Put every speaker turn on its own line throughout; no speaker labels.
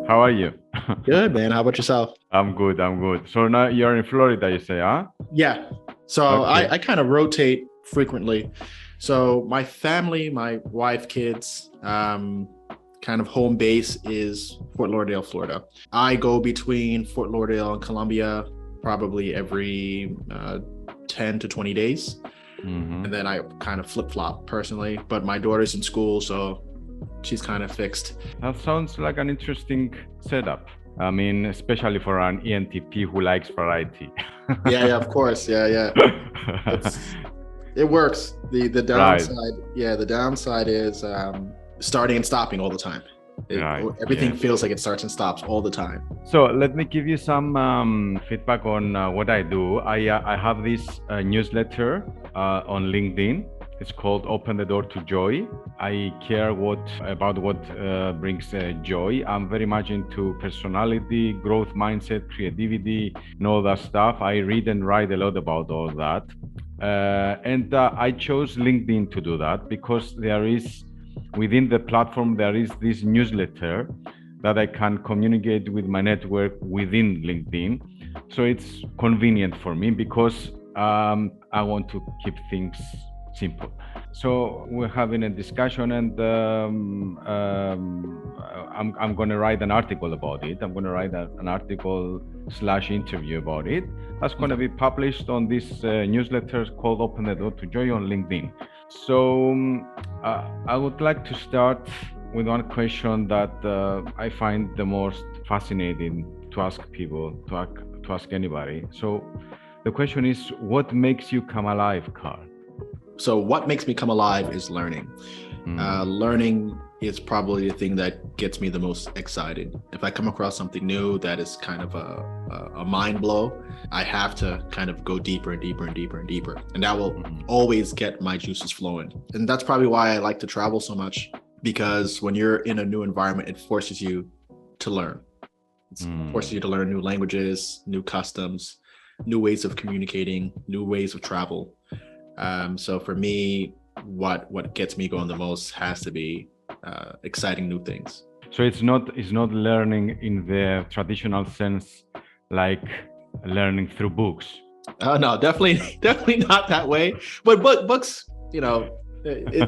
How are you?
Good, man. How about yourself?
I'm good. I'm good. So now you're in Florida, you say, huh?
Yeah. So
Okay.
I kind of rotate frequently. So my family, my wife, kids, kind of home base is Fort Lauderdale, Florida. I go between Fort Lauderdale and Columbia probably every 10 to 20 days.
Hmm.
And then I kind of flip flop personally. But my daughter's in school, so she's kind of fixed.
That sounds like an interesting setup. I mean, especially for an ENTP who likes variety.
Yeah, yeah, of course. Yeah, yeah. It's it works. The
Right,
downside, yeah, the downside is starting and stopping all the time.
right,
Everything
yes.
feels like it starts and stops all the time.
So let me give you some feedback on what I do. I have this newsletter on LinkedIn. It's called Open the Door to Joy. I care what brings joy. I'm very much into personality, growth mindset, creativity, and all that stuff. I read and write a lot about all that. And I chose LinkedIn to do that because there is within the platform there is this newsletter that I can communicate with my network within LinkedIn. So it's convenient for me because I want to keep things simple. So we're having a discussion, and I'm going to write an article about it. I'm going to write an article slash interview about it. That's going to be published on this newsletter called Open the Door to Joy on LinkedIn. So I would like to start with one question that I find the most fascinating to ask people, to ask anybody. So the question is, what makes you come alive, Carl?
So what makes me come alive is learning. Learning is probably the thing that gets me the most excited. If I come across something new that is kind of a mind blow, I have to kind of go deeper and deeper and deeper and deeper. And that will always get my juices flowing. And that's probably why I like to travel so much, because when you're in a new environment, it forces you to learn. It forces you to learn new languages, new customs, new ways of communicating, new ways of travel. So for me, what gets me going the most has to be exciting new things.
So it's not learning in the traditional sense, like learning through books.
No, definitely, definitely not that way. But books,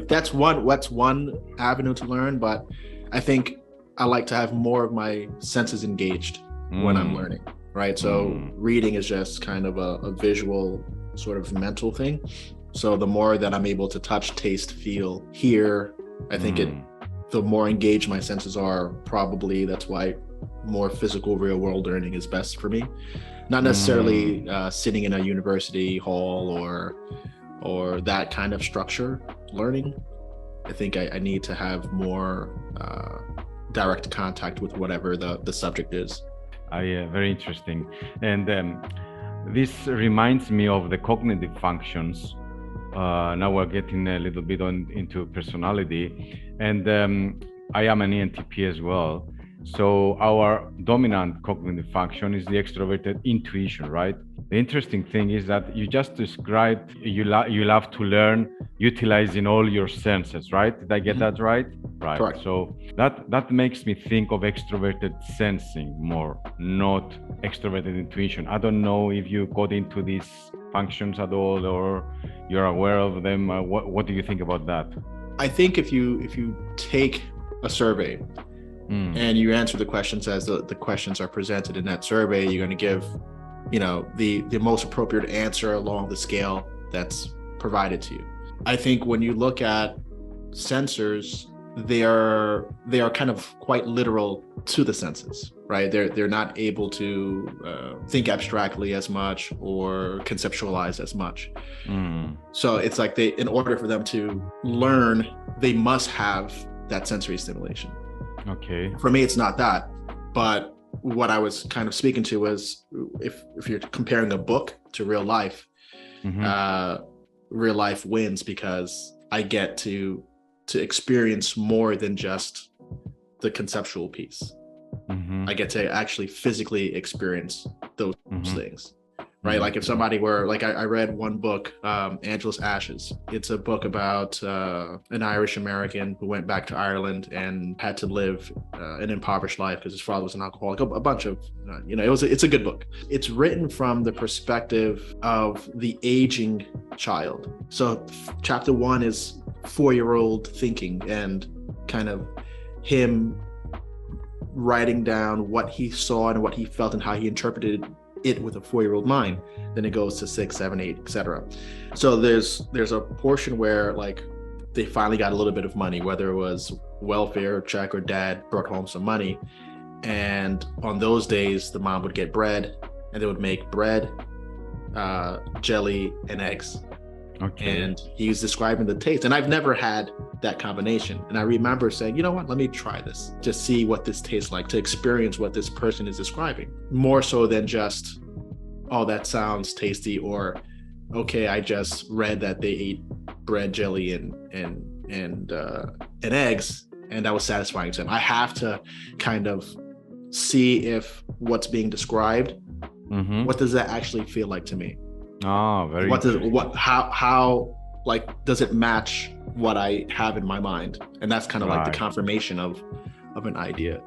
that's one avenue to learn. But I think I like to have more of my senses engaged when I'm learning. Right. So reading is just kind of a visual sort of mental thing. So the more that I'm able to touch, taste, feel, hear, I think the more engaged my senses are. Probably that's why more physical, real world learning is best for me. Not necessarily sitting in a university hall or that kind of structure learning. I think I need to have more direct contact with whatever the subject is.
Very interesting. And this reminds me of the cognitive functions. Now we're getting a little bit into personality. And I am an ENTP as well. So our dominant cognitive function is the extroverted intuition, right? The interesting thing is that you just described you love to learn utilizing all your senses, right? Did I get that right? Right.
Correct.
So that makes me think of extroverted sensing more, not extroverted intuition. I don't know if you got into these functions at all, or you're aware of them. What do you think about that?
I think if you take a survey and you answer the questions as the questions are presented in that survey, you're going to give, the most appropriate answer along the scale that's provided to you. I think when you look at sensors, they are kind of quite literal to the senses, right? They're not able to think abstractly as much or conceptualize as much. So it's like in order for them to learn, they must have that sensory stimulation.
Okay.
For me, it's not that, but what I was kind of speaking to was if you're comparing a book to real life, real life wins because I get to experience more than just the conceptual piece. I get to actually physically experience those things, right? Like if somebody were like, I read one book, Angela's Ashes. It's a book about an Irish American who went back to Ireland and had to live an impoverished life because his father was an alcoholic. A bunch of, it's a good book. It's written from the perspective of the aging child. So chapter 1 is 4-year-old thinking and kind of him writing down what he saw and what he felt and how he interpreted it with a 4-year-old mind. Then it goes to 6, 7, 8, etc. So there's a portion where like they finally got a little bit of money, whether it was welfare check or dad brought home some money, and on those days the mom would get bread and they would make bread, jelly and eggs.
Okay.
And he's describing the taste, and I've never had that combination, and I remember saying, you know what, let me try this, just see what this tastes like, to experience what this person is describing, more so than just, oh, that sounds tasty, or okay, I just read that they ate bread, jelly and eggs, and that was satisfying to them. I have to kind of see if what's being described, what does that actually feel like to me?
Oh, very.
How like does it match what I have in my mind? And that's kind of like the confirmation of an idea.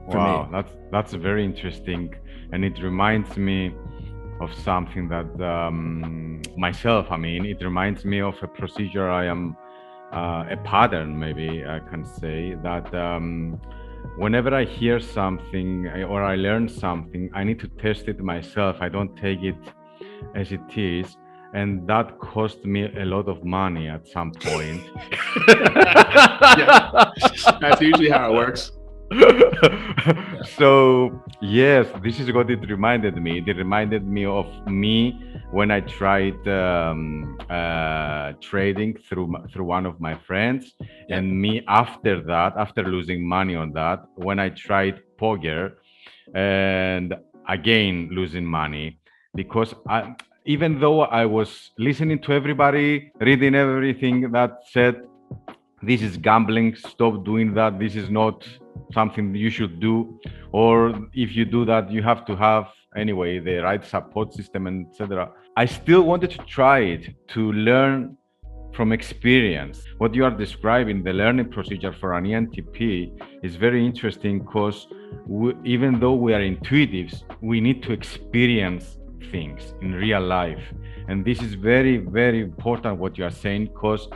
Wow, that's very interesting, and it reminds me of something that myself. I mean, it reminds me of a procedure. I am a pattern, maybe I can say that. Whenever I hear something or I learn something, I need to test it myself. I don't take it as it is, and that cost me a lot of money at some point.
Yeah, that's usually how it works.
So yes, this is what it reminded me. It reminded me of me when I tried trading through one of my friends, and me after that, after losing money on that, when I tried poker, and again losing money, because even though I was listening to everybody, reading everything that said, this is gambling, stop doing that, this is not something you should do, or if you do that, you have to have anyway the right support system, and etc. I still wanted to try it, to learn from experience. What you are describing, the learning procedure for an ENTP, is very interesting, because even though we are intuitives, we need to experience things in real life, and this is very, very important what you are saying, because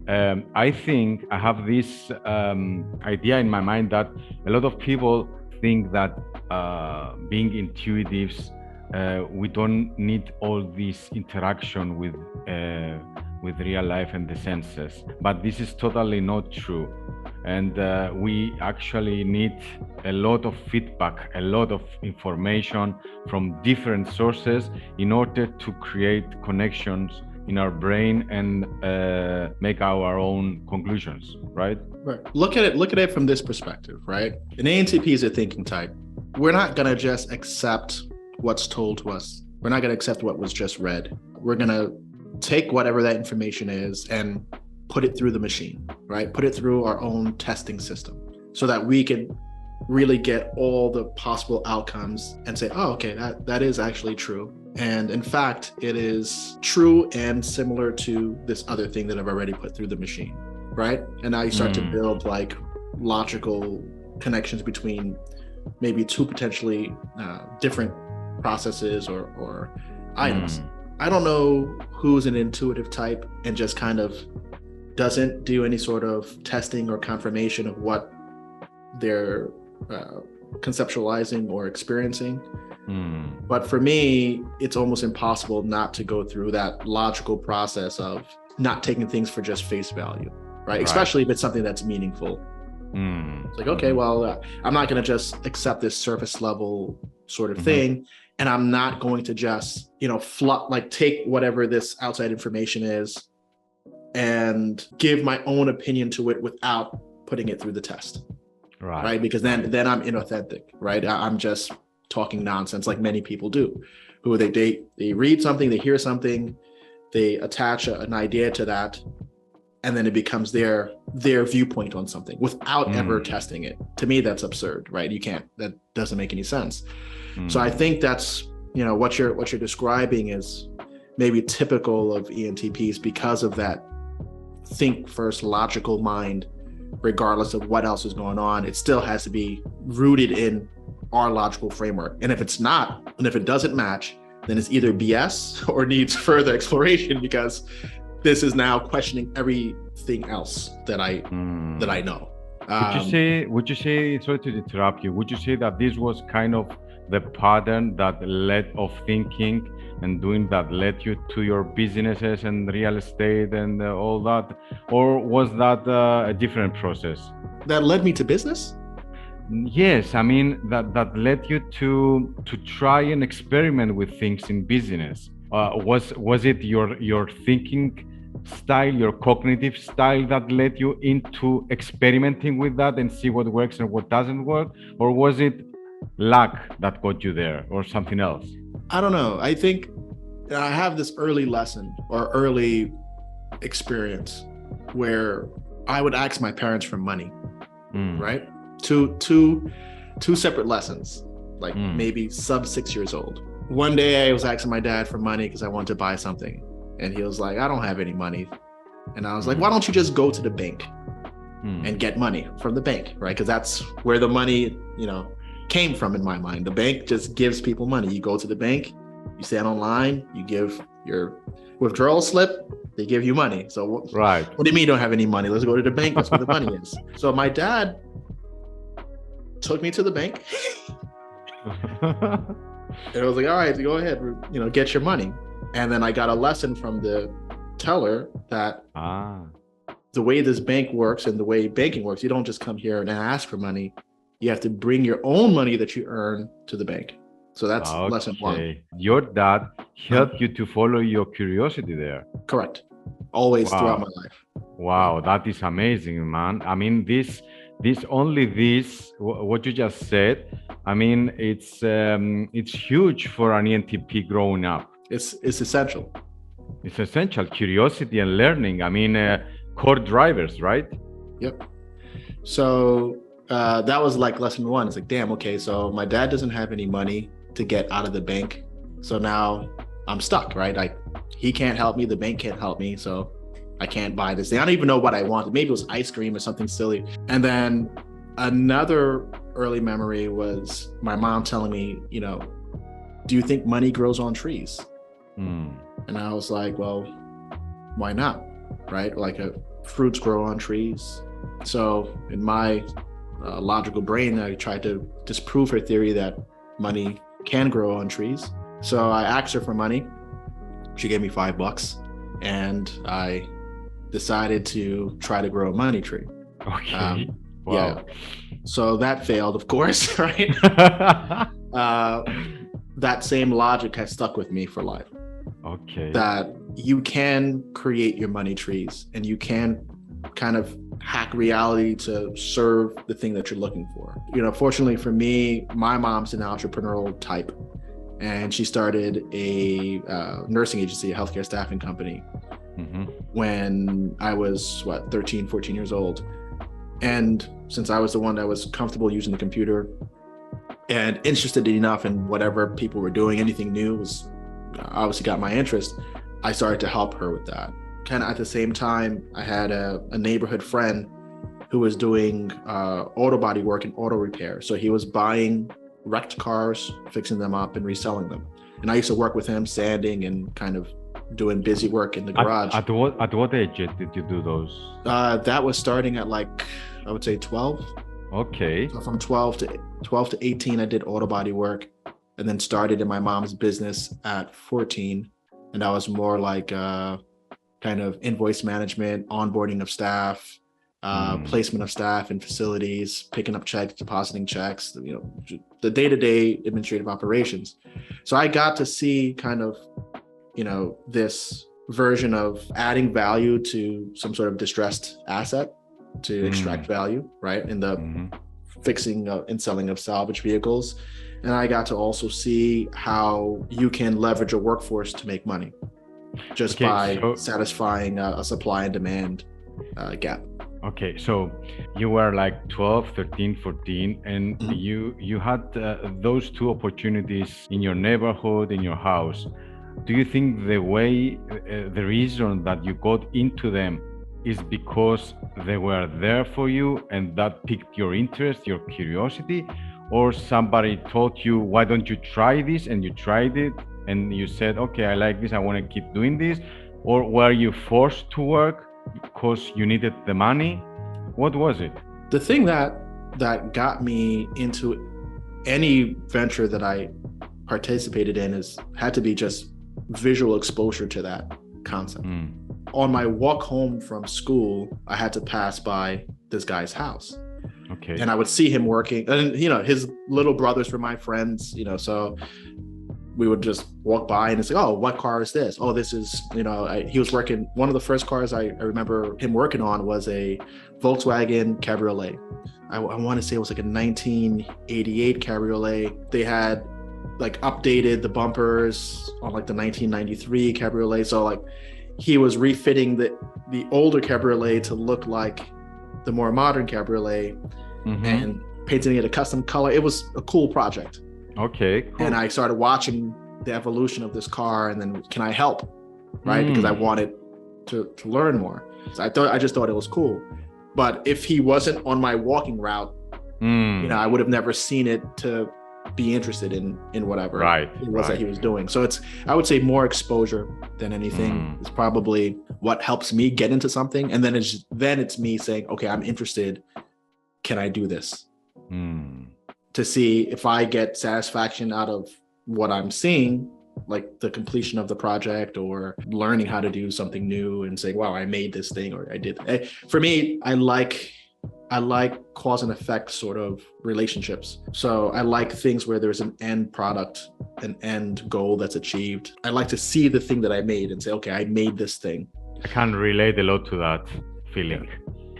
I think I have this idea in my mind that a lot of people think that being intuitives, we don't need all this interaction with real life and the senses, but this is totally not true. And we actually need a lot of feedback, a lot of information from different sources in order to create connections in our brain and make our own conclusions, right?
Right. Look at it from this perspective, right? An ENTP is a thinking type. We're not gonna just accept what's told to us. We're not gonna accept what was just read. We're gonna take whatever that information is and put it through the machine, right? Put it through our own testing system so that we can really get all the possible outcomes and say, oh, okay, that is actually true. And in fact, it is true and similar to this other thing that I've already put through the machine, right? And now you start to build like logical connections between maybe two potentially different processes or items. I don't know who's an intuitive type and just kind of doesn't do any sort of testing or confirmation of what they're conceptualizing or experiencing. But for me, it's almost impossible not to go through that logical process of not taking things for just face value, right? Especially if it's something that's meaningful. It's like, okay, well, I'm not going to just accept this surface level sort of thing, and I'm not going to just, take whatever this outside information is and give my own opinion to it without putting it through the test, right? Because then I'm inauthentic, right? I'm just talking nonsense like many people do, who they read something, they hear something, they attach an idea to that, and then it becomes their viewpoint on something without ever testing it. To me, that's absurd, right? That doesn't make any sense. So I think that's what you're describing is maybe typical of ENTPs because of that think first logical mind, regardless of what else is going on. It still has to be rooted in our logical framework. And if it's not, and if it doesn't match, then it's either BS or needs further exploration, because this is now questioning everything else that I know.
Would you say, sorry to interrupt you, would you say that this was kind of the pattern that led of thinking and doing that led you to your businesses and real estate and all that? Or was that a different process?
That led me to business?
Yes, I mean that led you to try and experiment with things in business. Was it your thinking style, your cognitive style that led you into experimenting with that and see what works and what doesn't work? Or was it luck that got you there or something else?
I don't know. I think I have this early lesson or early experience where I would ask my parents for money, right? Two separate lessons, like maybe sub 6 years old. One day I was asking my dad for money because I wanted to buy something. And he was like, I don't have any money. And I was like, why don't you just go to the bank and get money from the bank, right? Because that's where the money, came from in my mind. The bank just gives people money. You go to the bank, you stand online, you give your withdrawal slip, they give you money. So what do you mean you don't have any money? Let's go to the bank. That's where the money is. So my dad took me to the bank. And I was like, all right, go ahead, get your money. And then I got a lesson from the teller that the way this bank works and the way banking works, you don't just come here and ask for money. You have to bring your own money that you earn to the bank. So that's lesson one.
Your dad helped you to follow your curiosity there.
Correct. Always throughout my life.
Wow, that is amazing, man. I mean, what you just said, I mean, it's huge for an ENTP growing up.
It's essential.
It's essential. Curiosity and learning. I mean, core drivers, right?
Yep. So that was like lesson one. It's like, damn, okay, so my dad doesn't have any money to get out of the bank. So now I'm stuck, right? He can't help me. The bank can't help me. So I can't buy this thing. I don't even know what I wanted. Maybe it was ice cream or something silly. And then another early memory was my mom telling me, do you think money grows on trees? And I was like, well, why not? Right? Like fruits grow on trees. So in my logical brain, I tried to disprove her theory that money can grow on trees. So I asked her for money. She gave me $5 and I decided to try to grow a money tree.
Okay. Wow.
Yeah. So that failed, of course, right? That same logic has stuck with me for life.
Okay.
That you can create your money trees and you can kind of hack reality to serve the thing that you're looking for. Fortunately for me, my mom's an entrepreneurial type, and she started a nursing agency, a healthcare staffing company, when I was 13, 14 years old. And since I was the one that was comfortable using the computer and interested enough in whatever people were doing, anything new was obviously got my interest, I started to help her with that. Kind of at the same time, I had a neighborhood friend who was doing auto body work and auto repair. So he was buying wrecked cars, fixing them up and reselling them. And I used to work with him, sanding and kind of doing busy work in the garage.
At what age did you do those?
That was starting at I would say 12.
Okay.
So from 12 to 18, I did auto body work, and then started in my mom's business at 14. And that was more like kind of invoice management, onboarding of staff, placement of staff in facilities, picking up checks, depositing checks, the day-to-day administrative operations. So I got to see kind of, this version of adding value to some sort of distressed asset to extract value, right? In the fixing and selling of salvage vehicles. And I got to also see how you can leverage a workforce to make money just by satisfying a supply and demand gap.
Okay, so you were like 12, 13, 14, and
Mhm.
you had those two opportunities in your neighborhood, in your house. Do you think the reason that you got into them is because they were there for you and that piqued your interest, your curiosity, or somebody told you, why don't you try this, and you tried it and you said, okay, I like this, I want to keep doing this, or were you forced to work because you needed the money? What was it?
The thing that got me into any venture that I participated in is had to be just visual exposure to that concept.
Mm,
On my walk home from school, I had to pass by this guy's house.
okay.
And I would see him working, and his little brothers were my friends, so we would just walk by and it's like, oh, what car is this? Oh, this is, he was working. One of the first cars I remember him working on was a Volkswagen Cabriolet. I want to say it was like a 1988 Cabriolet. They had like updated the bumpers on like the 1993 Cabriolet. So like he was refitting the older Cabriolet to look like the more modern Cabriolet, and painting it a custom color. It was a cool project.
Okay, cool.
And I started watching the evolution of this car, and then can I help, right? Because I wanted to learn more. So I just thought it was cool. But if he wasn't on my walking route, I would have never seen it to be interested in whatever it was that he was doing. So I would say more exposure than anything is probably what helps me get into something. And then it's me saying, okay, I'm interested. Can I do this? To see if I get satisfaction out of what I'm seeing, like the completion of the project or learning how to do something new and saying, wow, I made this thing, or I did. For me, I like cause and effect sort of relationships. So I like things where there's an end product, an end goal that's achieved. I like to see the thing that I made and say, okay, I made this thing.
I can relate a lot to that feeling.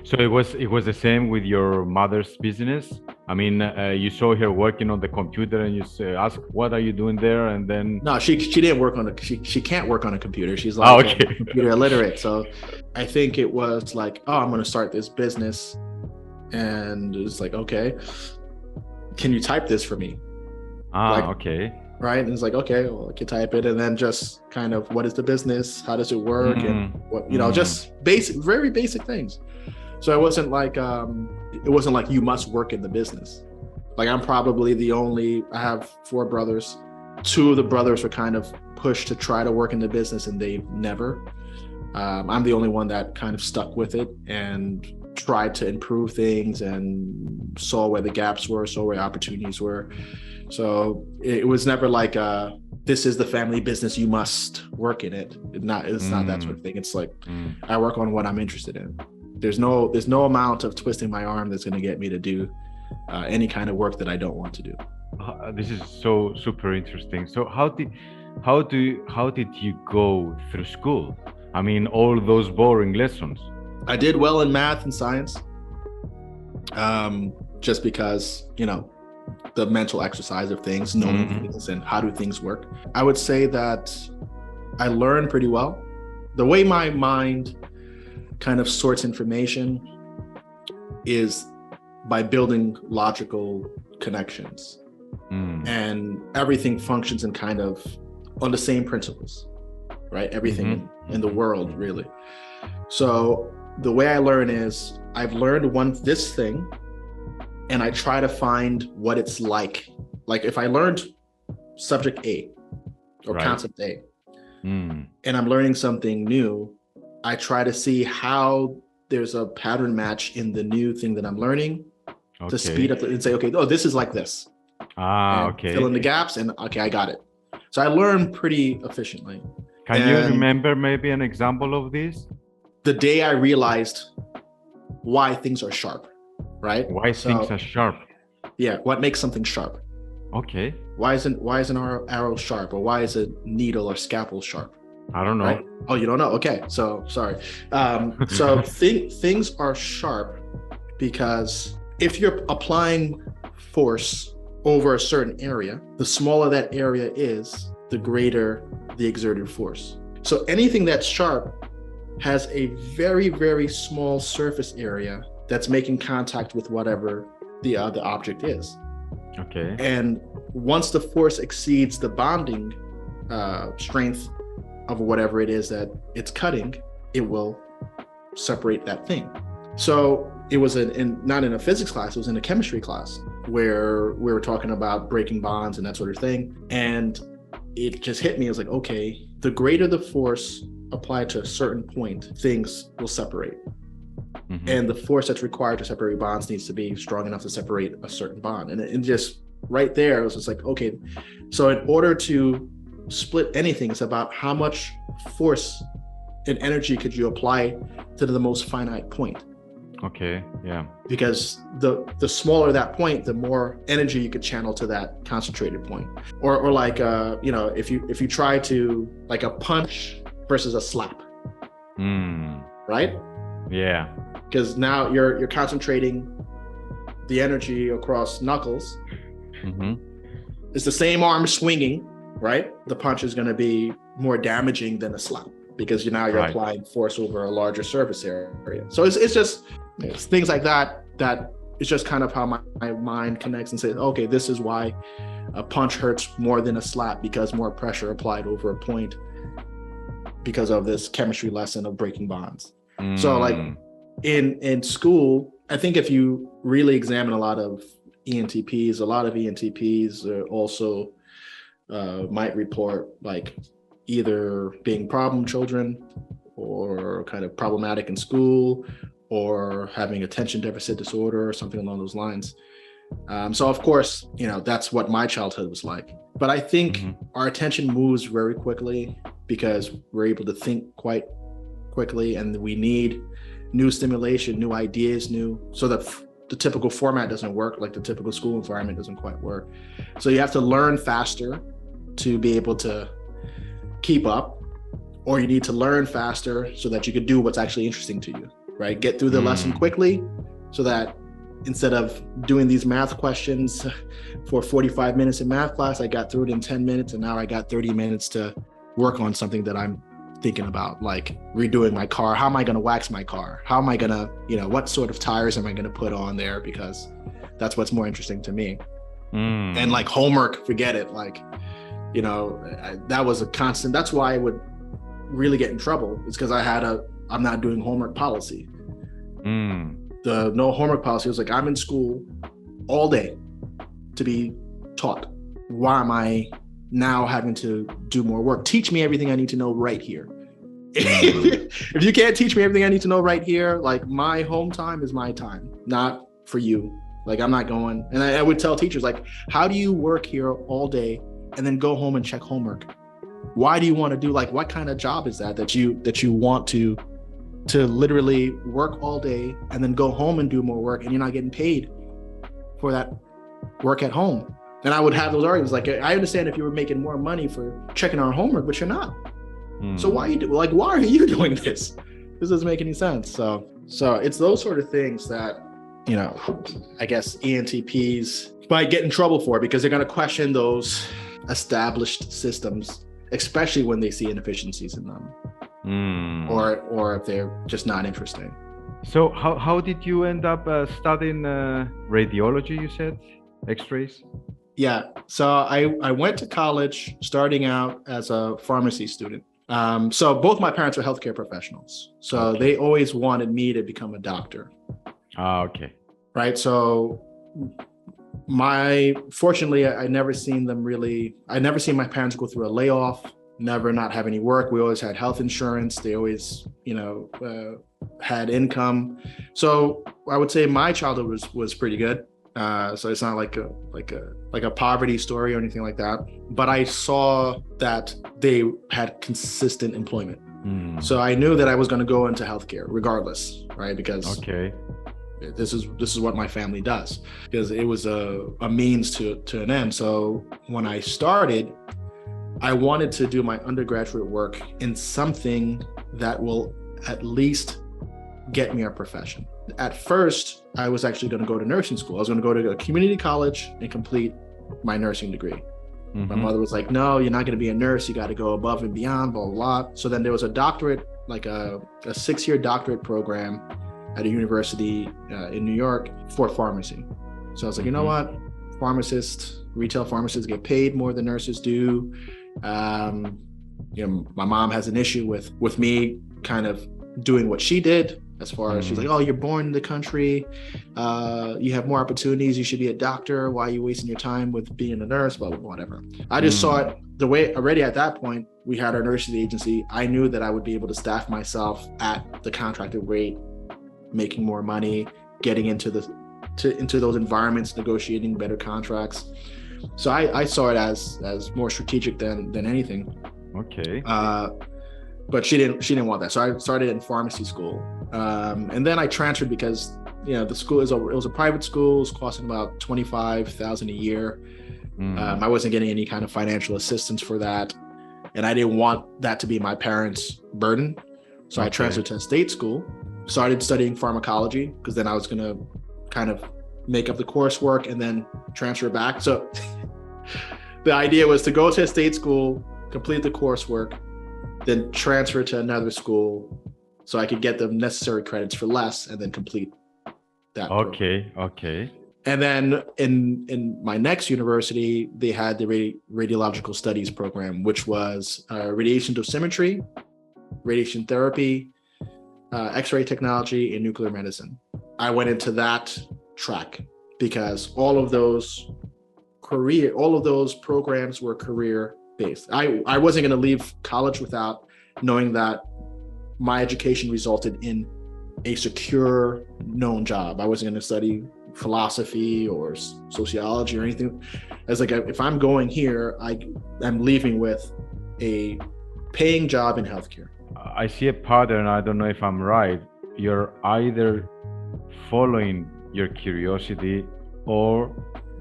So it was the same with your mother's business. I mean, you saw her working on the computer, and you asked, "What are you doing there?" And then
no, she didn't work on she can't work on a computer. She's like computer illiterate. So I think it was like, oh, I'm going to start this business, and it's like, okay, can you type this for me?
Okay.
Right, and it's like, okay, well, I can type it, and then just kind of, what is the business? How does it work? And what just very basic things. So it wasn't like you must work in the business. Like I'm probably I have 4 brothers. 2 of the brothers were kind of pushed to try to work in the business, and they never. I'm the only one that kind of stuck with it and tried to improve things and saw where the gaps were, saw where opportunities were. So it was never like this is the family business, you must work in it. It's not that sort of thing. It's like I work on what I'm interested in. There's no amount of twisting my arm that's going to get me to do any kind of work that I don't want to do.
This is so super interesting. So how did you go through school? I mean, all those boring lessons.
I did well in math and science, just because the mental exercise of things, knowing things and how do things work. I would say that I learned pretty well. The way my mind kind of sorts information is by building logical connections, and everything functions in kind of on the same principles, right? Everything in the world, really. So the way I learn is I've learned this thing, and I try to find what it's like. Like if I learned subject A or concept A, and I'm learning something new, I try to see how there's a pattern match in the new thing that I'm learning to speed up and say, okay, oh, this is like this. Fill in the gaps, and okay, I got it. So I learn pretty efficiently.
Can you remember maybe an example of this?
The day I realized why things are sharp, right?
Why things are sharp?
Yeah, what makes something sharp?
Okay.
Why isn't our arrow sharp, or why is a needle or scalpel sharp?
I don't know.
Right? Oh, you don't know? Okay, so sorry. So things are sharp because if you're applying force over a certain area, the smaller that area is, the greater the exerted force. So anything that's sharp has a very, very small surface area that's making contact with whatever the object is.
Okay.
And once the force exceeds the bonding strength of whatever it is that it's cutting, it will separate that thing. So it was not in a physics class, it was in a chemistry class where we were talking about breaking bonds and that sort of thing. And it just hit me. It was like, okay, the greater the force applied to a certain point, things will separate. Mm-hmm. And the force that's required to separate bonds needs to be strong enough to separate a certain bond. And it just right there, it was just like, okay, so in order to split anything, it's about how much force and energy could you apply to the most finite point.
Okay, yeah.
Because the smaller that point, the more energy you could channel to that concentrated point. Or like if you try to like a punch versus a slap. Right?
Yeah.
Because now you're concentrating the energy across knuckles.
Mm-hmm.
It's the same arm swinging, right? The punch is going to be more damaging than a slap because you're right. Applying force over a larger surface area. So it's things like that it's just kind of how my mind connects and says, okay, this is why a punch hurts more than a slap, because more pressure applied over a point because of this chemistry lesson of breaking bonds. So like in school, I think if you really examine a lot of ENTPs also might report like either being problem children or kind of problematic in school or having attention deficit disorder or something along those lines. So of course, that's what my childhood was like. But I think our attention moves very quickly because we're able to think quite quickly, and we need new stimulation, new ideas, so that the typical format doesn't work, like the typical school environment doesn't quite work. So you have to learn faster to be able to keep up, or you need to learn faster so that you could do what's actually interesting to you, right? Get through the lesson quickly so that instead of doing these math questions for 45 minutes in math class, I got through it in 10 minutes, and now I got 30 minutes to work on something that I'm thinking about, like redoing my car. How am I going to wax my car? How am I going to, what sort of tires am I going to put on there? Because that's what's more interesting to me. And like homework, forget it. Like, that was a constant. That's why I would really get in trouble. It's because I'm not doing homework policy. The no homework policy was like, I'm in school all day to be taught. Why am I now having to do more work? Teach me everything I need to know right here. If you can't teach me everything I need to know right here, like my home time is my time, not for you. Like I'm not going. And I would tell teachers, like, how do you work here all day and then go home and check homework? Why do you want to do, like, what kind of job is that you want to literally work all day and then go home and do more work, and you're not getting paid for that work at home? And I would have those arguments like, I understand if you were making more money for checking our homework, but you're not. So why are you doing this? This doesn't make any sense. So it's those sort of things that, I guess ENTPs might get in trouble for, because they're going to question those established systems, especially when they see inefficiencies in them, or if they're just not interesting.
So how did you end up studying radiology, you said? X-rays?
Yeah, so I went to college starting out as a pharmacy student. So both my parents were healthcare professionals. So they always wanted me to become a doctor.
Okay.
Right. So fortunately, I never seen my parents go through a layoff, never not have any work. We always had health insurance. They always, had income. So I would say my childhood was pretty good. So it's not like a poverty story or anything like that. But I saw that they had consistent employment. So I knew that I was going to go into healthcare regardless, right? Because this is what my family does, because it was a means to an end. So when I started, I wanted to do my undergraduate work in something that will at least get me a profession. At first, I was actually going to go to nursing school. I was going to go to a community college and complete my nursing degree. My mother was like, no, you're not going to be a nurse. You got to go above and beyond, blah, blah, blah. So then there was a doctorate like a 6-year doctorate program at a university in New York for pharmacy. So I was like, you know what? Retail pharmacists get paid more than nurses do. My mom has an issue with me kind of doing what she did, as far as she's like, oh, you're born in the country, you have more opportunities, you should be a doctor, why are you wasting your time with being a nurse, blah, blah, blah, whatever. I just saw it the way already at that point. We had our nursery agency. I knew that I would be able to staff myself at the contracted rate, making more money, getting into those environments, negotiating better contracts. So I saw it as more strategic than anything.
Okay.
But she didn't want that. So I started in pharmacy school. And then I transferred because, the school it was a private school. It was costing about $25,000 a year. I wasn't getting any kind of financial assistance for that. And I didn't want that to be my parents' burden. So I transferred to a state school, started studying pharmacology, because then I was going to kind of make up the coursework and then transfer back. So the idea was to go to a state school, complete the coursework, then transfer to another school so I could get the necessary credits for less and then complete that.
Okay.
And then in my next university, they had the radiological studies program, which was radiation dosimetry, radiation therapy, X-ray technology, and nuclear medicine. I went into that track because all of those programs were career based. I wasn't going to leave college without knowing that my education resulted in a secure, known job. I wasn't going to study philosophy or sociology or anything. I was like, if I'm going here, I'm leaving with a paying job in healthcare.
I see a pattern. I don't know if I'm right. You're either following your curiosity or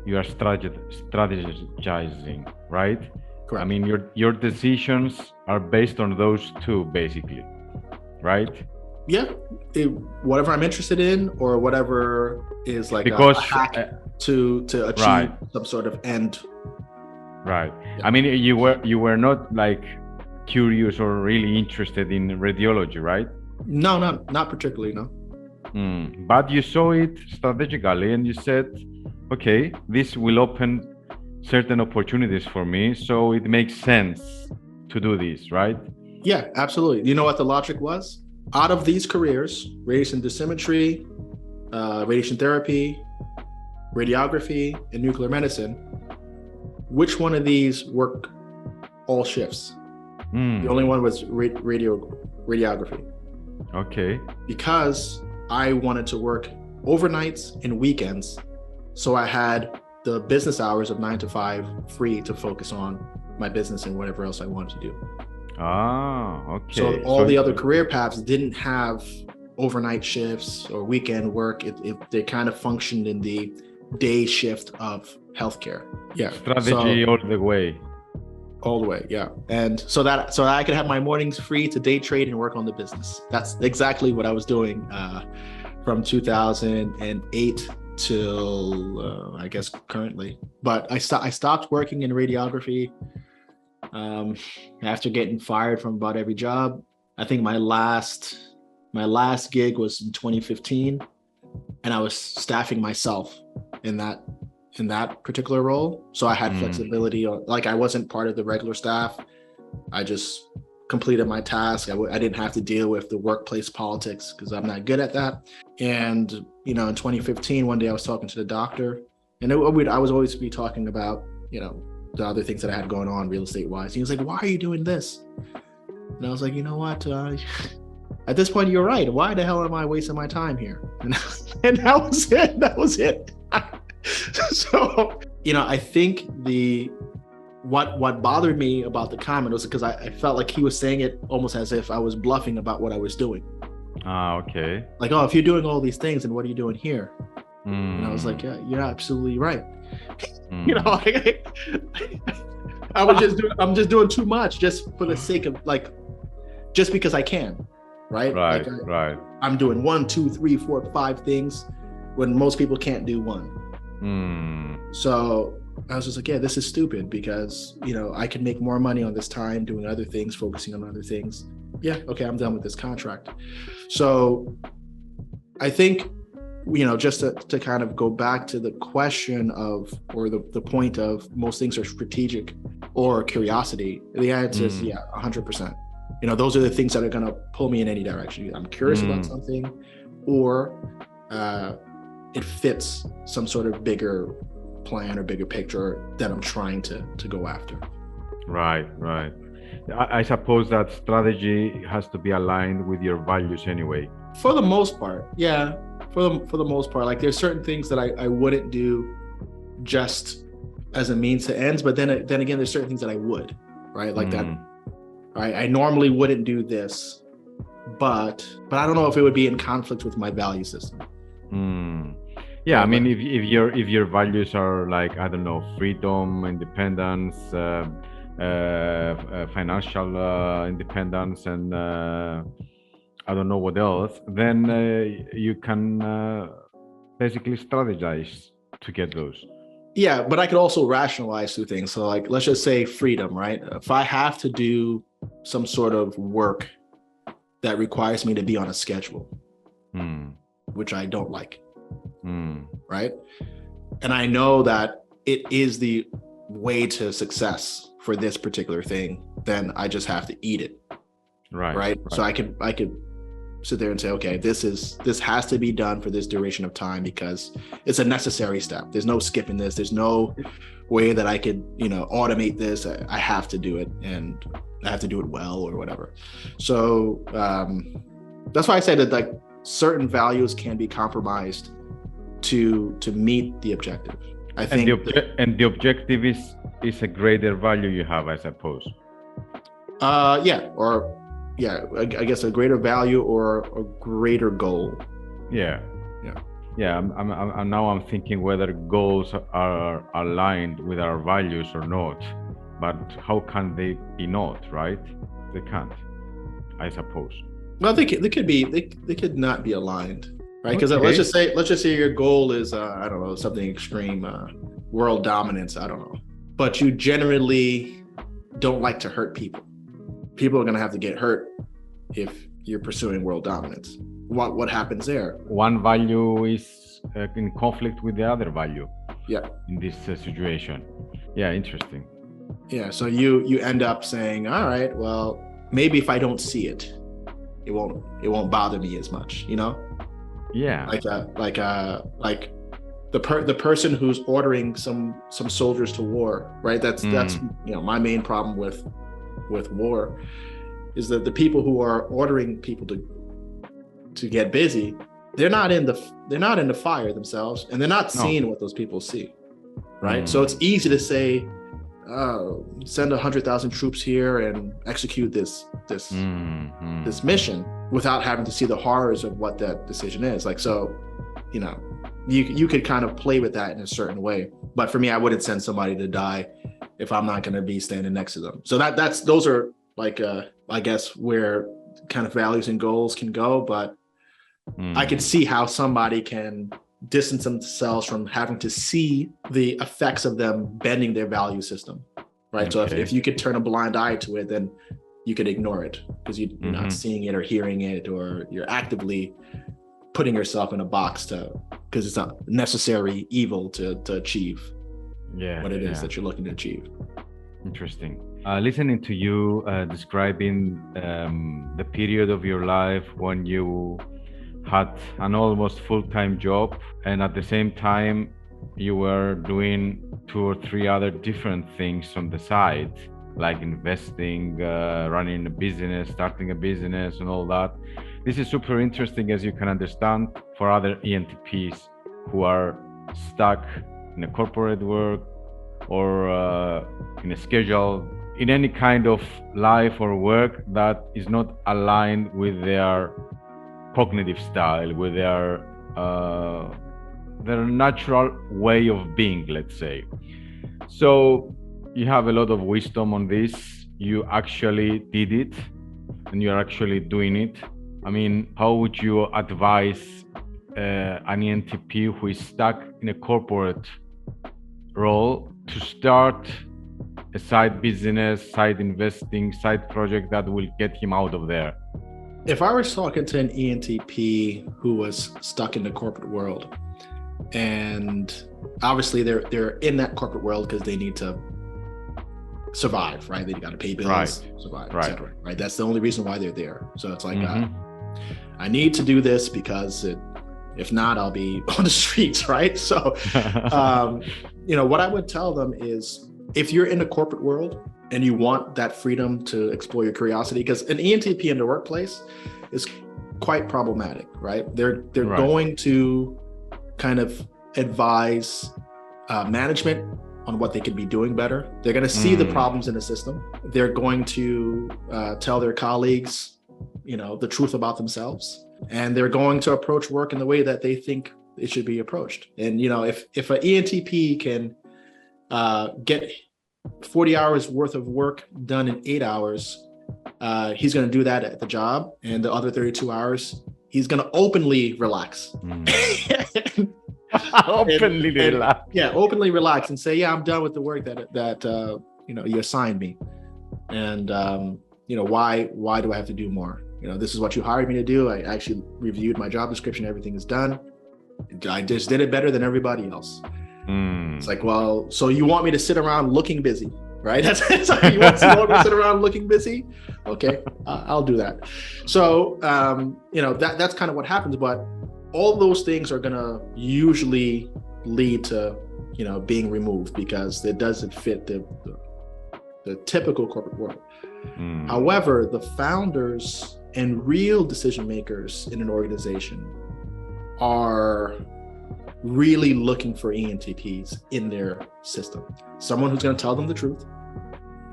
you are strategizing, right?
Correct.
I mean, your decisions are based on those two, basically, right?
Yeah, whatever I'm interested in, or whatever is like
because
a hack to achieve some sort of end.
Right.
Yeah.
I mean, you were not like curious or really interested in radiology, right?
No, not particularly, no.
But you saw it strategically and you said, okay, this will open certain opportunities for me, so it makes sense to do this, right?
Yeah, absolutely. You know what the logic was? Out of these careers, radiation dosimetry, radiation therapy, radiography, and nuclear medicine, which one of these work all shifts? The only one was radiography.
Okay.
Because I wanted to work overnights and weekends, so I had the business hours of 9 to 5 free to focus on my business and whatever else I wanted to do.
Okay.
So all the other career paths didn't have overnight shifts or weekend work. They kind of functioned in the day shift of healthcare. Yeah.
Strategy all the way.
All the way, yeah. And so I could have my mornings free to day trade and work on the business. That's exactly what I was doing from 2008 till I guess currently. But I stopped working in radiography after getting fired from about every job. I think my last gig was in 2015, and I was staffing myself in that particular role. So I had flexibility. Like, I wasn't part of the regular staff. I just completed my task. I didn't have to deal with the workplace politics because I'm not good at that. And, in 2015, one day I was talking to the doctor, and I was always be talking about, the other things that I had going on real estate wise. He was like, why are you doing this? And I was like, you know what? At this point, you're right. Why the hell am I wasting my time here? And that was it. That was it. So, I think what bothered me about the comment was because I felt like he was saying it almost as if I was bluffing about what I was doing.
Okay.
Like, oh, if you're doing all these things, then what are you doing here? And I was like, yeah, you're absolutely right. I'm just doing too much just for the sake of, like, just because I can, right?
Right, right.
I'm doing 1, 2, 3, 4, 5 things when most people can't do one. So I was just like, yeah, this is stupid because, I can make more money on this time doing other things, focusing on other things. yeah, okay, I'm done with this contract. So I think, just to kind of go back to the question of, or the point of, most things are strategic or curiosity. The answer is, yeah, 100%. Those are the things that are going to pull me in any direction. I'm curious about something, or it fits some sort of bigger plan or bigger picture that I'm trying to go after.
Right. I suppose that strategy has to be aligned with your values anyway.
For the most part, yeah. For the most part, like, there's certain things that I wouldn't do just as a means to ends, but then again, there's certain things that I would, right? Like that, right? I normally wouldn't do this, but I don't know if it would be in conflict with my value system.
Yeah, I mean, if your values are like, I don't know, freedom, independence, financial independence, and I don't know what else, then you can basically strategize to get those.
Yeah, but I could also rationalize through things. So, like, let's just say freedom, right? If I have to do some sort of work that requires me to be on a schedule, which I don't like, right? And I know that it is the way to success for this particular thing, then I just have to eat it. Right. So I could sit there and say, okay, this has to be done for this duration of time because it's a necessary step. There's no skipping this. There's no way that I could, automate this. I have to do it, and I have to do it well, or whatever. So that's why I say that, like, certain values can be compromised to meet the objective. I think
the objective is a greater value you have, I suppose.
I guess a greater value or a greater goal.
Yeah. I'm now thinking whether goals are aligned with our values or not, but how can they be not, right? They can't, I suppose.
Well, they could not be aligned, right? Because let's just say your goal is I don't know, something extreme, world dominance, I don't know, but you generally don't like to hurt people. People are going to have to get hurt if you're pursuing world dominance. What happens there?
One value is in conflict with the other value.
Yeah.
In this situation. Yeah, interesting.
Yeah. So you end up saying, all right, well, maybe if I don't see it, it won't bother me as much.
Yeah.
Like the person who's ordering some soldiers to war, right? That's my main problem with war, is that the people who are ordering people to get busy, they're not in the fire themselves, and they're not seeing what those people see, right? So it's easy to say, send 100,000 troops here and execute this mission without having to see the horrors of what that decision is. Like, so, you could kind of play with that in a certain way, but for me, I wouldn't send somebody to die if I'm not going to be standing next to them. So those are like, I guess, where kind of values and goals can go, but I can see how somebody can distance themselves from having to see the effects of them bending their value system, right? Okay. So if you could turn a blind eye to it, then you could ignore it because you're not seeing it or hearing it, or you're actively putting yourself in a box because it's a necessary evil to achieve what it is that you're looking to achieve.
Interesting. Listening to you describing the period of your life when you had an almost full-time job, and at the same time you were doing 2 or 3 other different things on the side, like investing, running a business, starting a business, and all that. This is super interesting, as you can understand, for other ENTPs who are stuck in a corporate work or in a schedule, in any kind of life or work that is not aligned with their cognitive style, with their natural way of being, let's say. So you have a lot of wisdom on this. You actually did it, and you're actually doing it. I mean, how would you advise an ENTP who is stuck in a corporate role to start a side business, side investing, side project that will get him out of there?
If I was talking to an ENTP who was stuck in the corporate world, and obviously they're in that corporate world because they need to survive, right? They got to pay bills,
Right.
survive,
Right.
etc. Right? That's the only reason why they're there. So it's like, I need to do this because if not, I'll be on the streets, right? So, what I would tell them is, if you're in the corporate world and you want that freedom to explore your curiosity, because an ENTP in the workplace is quite problematic, right? They're
Right.
going to kind of advise management on what they could be doing better. They're going to see the problems in the system. They're going to tell their colleagues, the truth about themselves, and they're going to approach work in the way that they think it should be approached. And if an ENTP can get 40 hours worth of work done in 8 hours, he's going to do that at the job, and the other 32 hours he's going to openly relax.
Openly relax.
Yeah, openly relax and say, yeah, I'm done with the work that you assigned me, and why do I have to do more? This is what you hired me to do. I actually reviewed my job description. Everything is done. I just did it better than everybody else. It's like, well, so you want me to sit around looking busy, right? That's you want me to sit around looking busy? Okay, I'll do that. So that's kind of what happens. But all those things are gonna usually lead to being removed because it doesn't fit the typical corporate world. However, the founders and real decision makers in an organization are really looking for ENTPs in their system. Someone who's going to tell them the truth,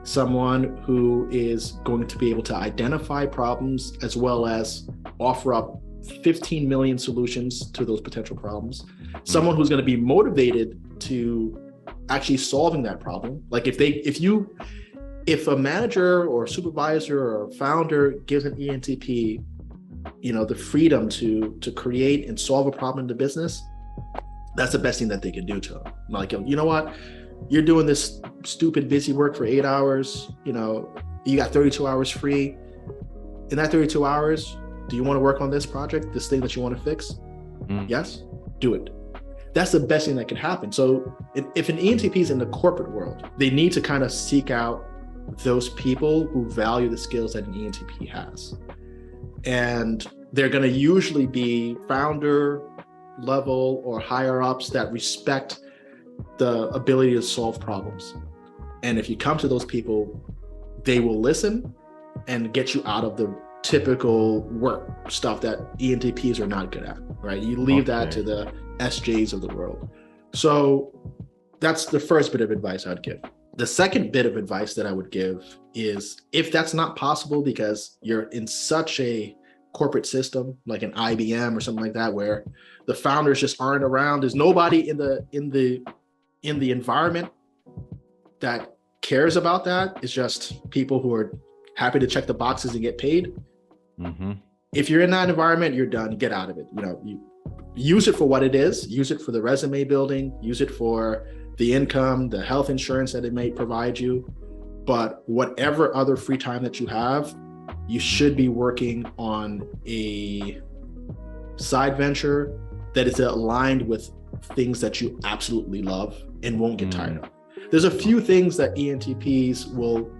someone who is going to be able to identify problems as well as offer up 15 million solutions to those potential problems, someone who's going to be motivated to actually solving that problem. Like if a manager or supervisor or founder gives an ENTP, the freedom to create and solve a problem in the business, that's the best thing that they can do to them. Like, you know what? You're doing this stupid busy work for 8 hours. You got 32 hours free. In that 32 hours, do you want to work on this project, this thing that you want to fix? Yes, do it. That's the best thing that can happen. So if an ENTP is in the corporate world, they need to kind of seek out those people who value the skills that an ENTP has. And they're going to usually be founder level or higher ups that respect the ability to solve problems. And if you come to those people, they will listen and get you out of the typical work stuff that ENTPs are not good at, right? You leave that to the SJs of the world. So that's the first bit of advice I'd give. The second bit of advice that I would give is, if that's not possible because you're in such a corporate system like an IBM or something like that, where the founders just aren't around, there's nobody in the environment that cares about that. It's just people who are happy to check the boxes and get paid. If you're in that environment, you're done. Get out of it. You use it for what it is. Use it for the resume building. Use it for the income, the health insurance that it may provide you. But whatever other free time that you have, you should be working on a side venture that is aligned with things that you absolutely love and won't get tired of. There's a few things that ENTPs will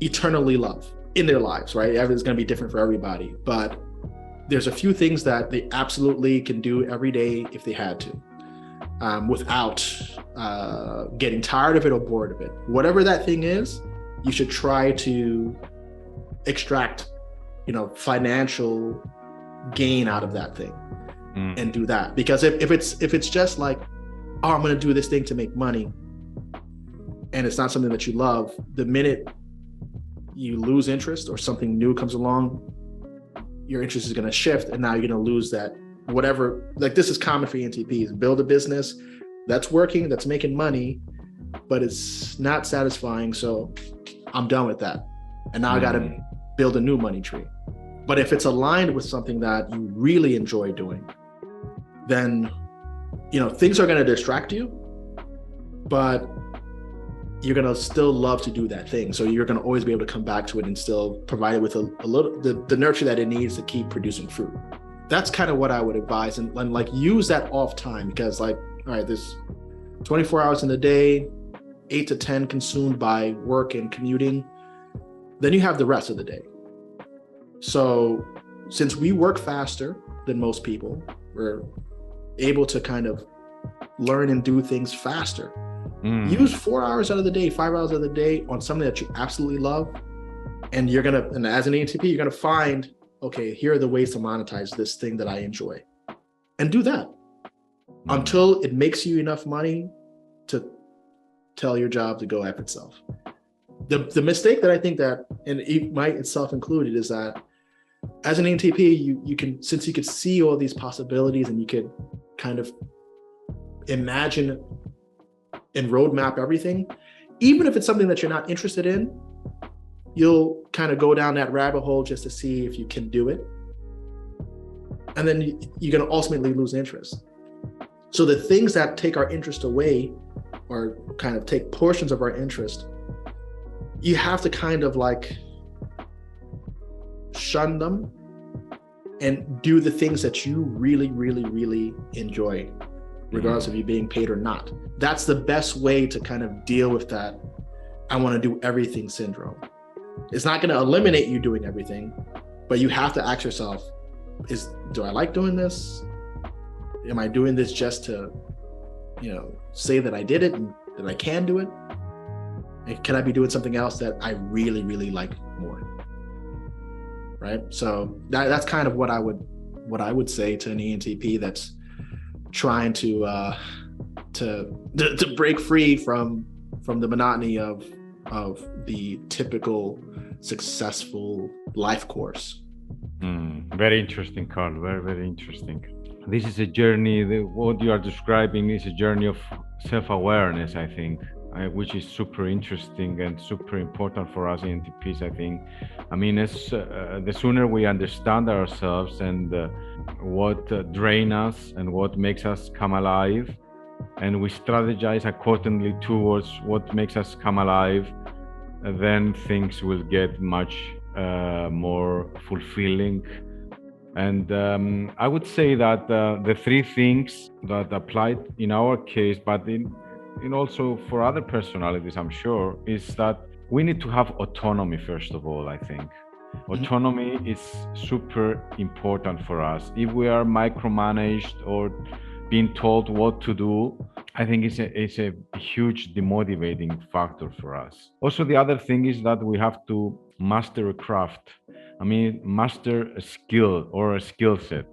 eternally love in their lives, right? It's going to be different for everybody, but there's a few things that they absolutely can do every day if they had to, without getting tired of it or bored of it. Whatever that thing is, you should try to extract, financial gain out of that thing and do that. Because if it's just like, oh, I'm going to do this thing to make money, and it's not something that you love, the minute you lose interest or something new comes along, your interest is going to shift, and now you're going to lose that whatever. Like, this is common for ENTPs. Build a business that's working, that's making money, but it's not satisfying, so I'm done with that, and now I got to build a new money tree. But if it's aligned with something that you really enjoy doing, then things are going to distract you, but you're going to still love to do that thing. So you're going to always be able to come back to it and still provide it with a little, the nurture that it needs to keep producing fruit. That's kind of what I would advise. And like use that off time, because like, all right, there's 24 hours in the day, 8 to 10 consumed by work and commuting. Then you have the rest of the day. So since we work faster than most people, we're able to kind of learn and do things faster. Use 4 hours out of the day, 5 hours out of the day on something that you absolutely love. And and as an ENTP, you're gonna find, okay, here are the ways to monetize this thing that I enjoy. And do that until it makes you enough money to tell your job to go F itself. The mistake that I think that, and it might itself included, is that as an ENTP, you can, since you could see all these possibilities and you could kind of imagine and roadmap everything, even if it's something that you're not interested in, you'll kind of go down that rabbit hole just to see if you can do it. And then you're going to ultimately lose interest. So the things that take our interest away, or kind of take portions of our interest, you have to kind of like shun them and do the things that you really, really, really enjoy, regardless of you being paid or not. That's the best way to kind of deal with that I want to do everything syndrome. It's not going to eliminate you doing everything, but you have to ask yourself, do I like doing this? Am I doing this just to, say that I did it and that I can do it? And can I be doing something else that I really, really like more? Right? So that's kind of what I would say to an ENTP that's trying to break free from the monotony of the typical successful life course.
Very interesting, Carl. Very, very interesting. This is a journey. What you are describing is a journey of self-awareness, I think, which is super interesting and super important for us ENTPs, I think. I mean, the sooner we understand ourselves and what drains us and what makes us come alive, and we strategize accordingly towards what makes us come alive, then things will get much more fulfilling. And I would say that the three things that applied in our case, but in also for other personalities, I'm sure, is that we need to have autonomy, first of all, I think. Autonomy is super important for us. If we are micromanaged or being told what to do, I think it's a huge demotivating factor for us. Also, the other thing is that we have to master a craft. I mean, master a skill or a skill set,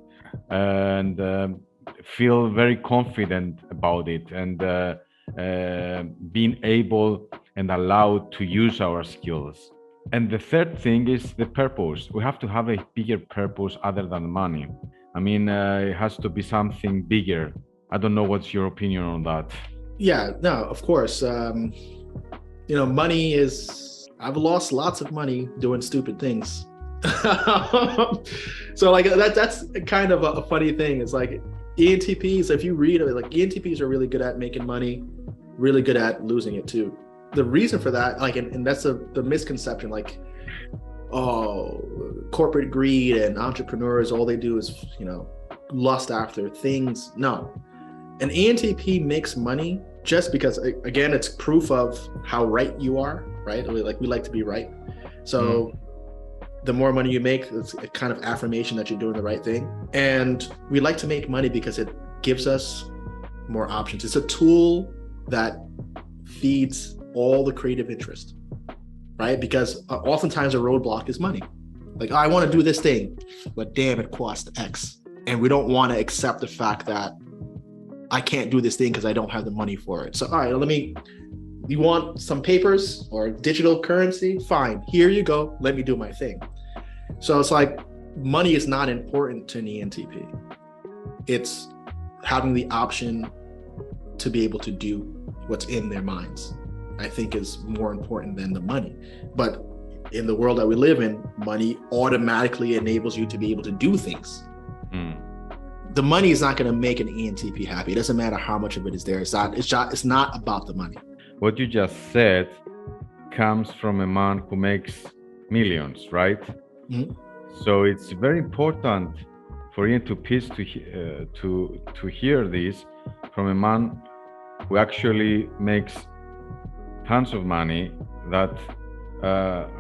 and feel very confident about it, and being able and allowed to use our skills. And the third thing is the purpose. We have to have a bigger purpose other than money. I mean, it has to be something bigger. I don't know what's your opinion on that.
Yeah, no, of course. Money is, I've lost lots of money doing stupid things. So like that's kind of a funny thing. It's like ENTPs, if you read it, like ENTPs are really good at making money, really good at losing it too. The reason for that, like, and that's the misconception, like, oh, corporate greed and entrepreneurs, all they do is, lust after things. No, an ENTP makes money just because, again, it's proof of how right you are, right? Like, we like to be right. So the more money you make, it's a kind of affirmation that you're doing the right thing. And we like to make money because it gives us more options. It's a tool that feeds all the creative interest, right? Because oftentimes a roadblock is money. Like, I want to do this thing, but damn, it costs X. And we don't want to accept the fact that I can't do this thing because I don't have the money for it. So, all right, you want some papers or digital currency? Fine, here you go. Let me do my thing. So it's like, money is not important to an ENTP. It's having the option to be able to do what's in their minds, I think, is more important than the money. But in the world that we live in, money automatically enables you to be able to do things. The money is not going to make an ENTP happy. It doesn't matter how much of it is there. It's not about the money.
what you just said comes from a man who makes millions, right?
Mhm.
So it's very important for ENTPs to hear this from a man who actually makes tons of money. That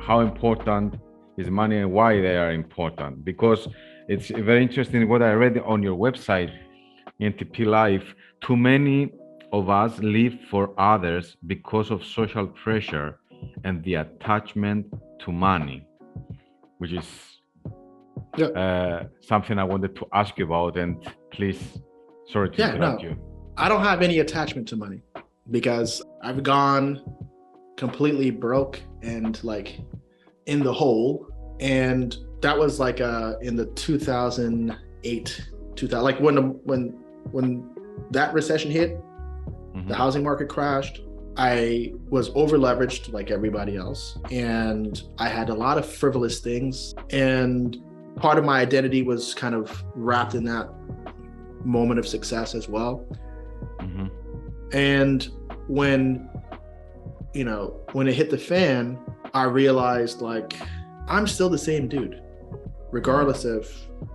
how important is money and why they are important. Because it's very interesting what I read on your website, ENTP Life. Too many of us live for others because of social pressure and the attachment to money, which is something I wanted to ask you about. And please, sorry to interrupt you.
I don't have any attachment to money because I've gone completely broke and like in the hole. And that was like in the 2008, 2000, like when that recession hit, the housing market crashed. I was over leveraged like everybody else, and I had a lot of frivolous things, and part of my identity was kind of wrapped in that moment of success as well. And when it hit the fan, I realized like I'm still the same dude, regardless of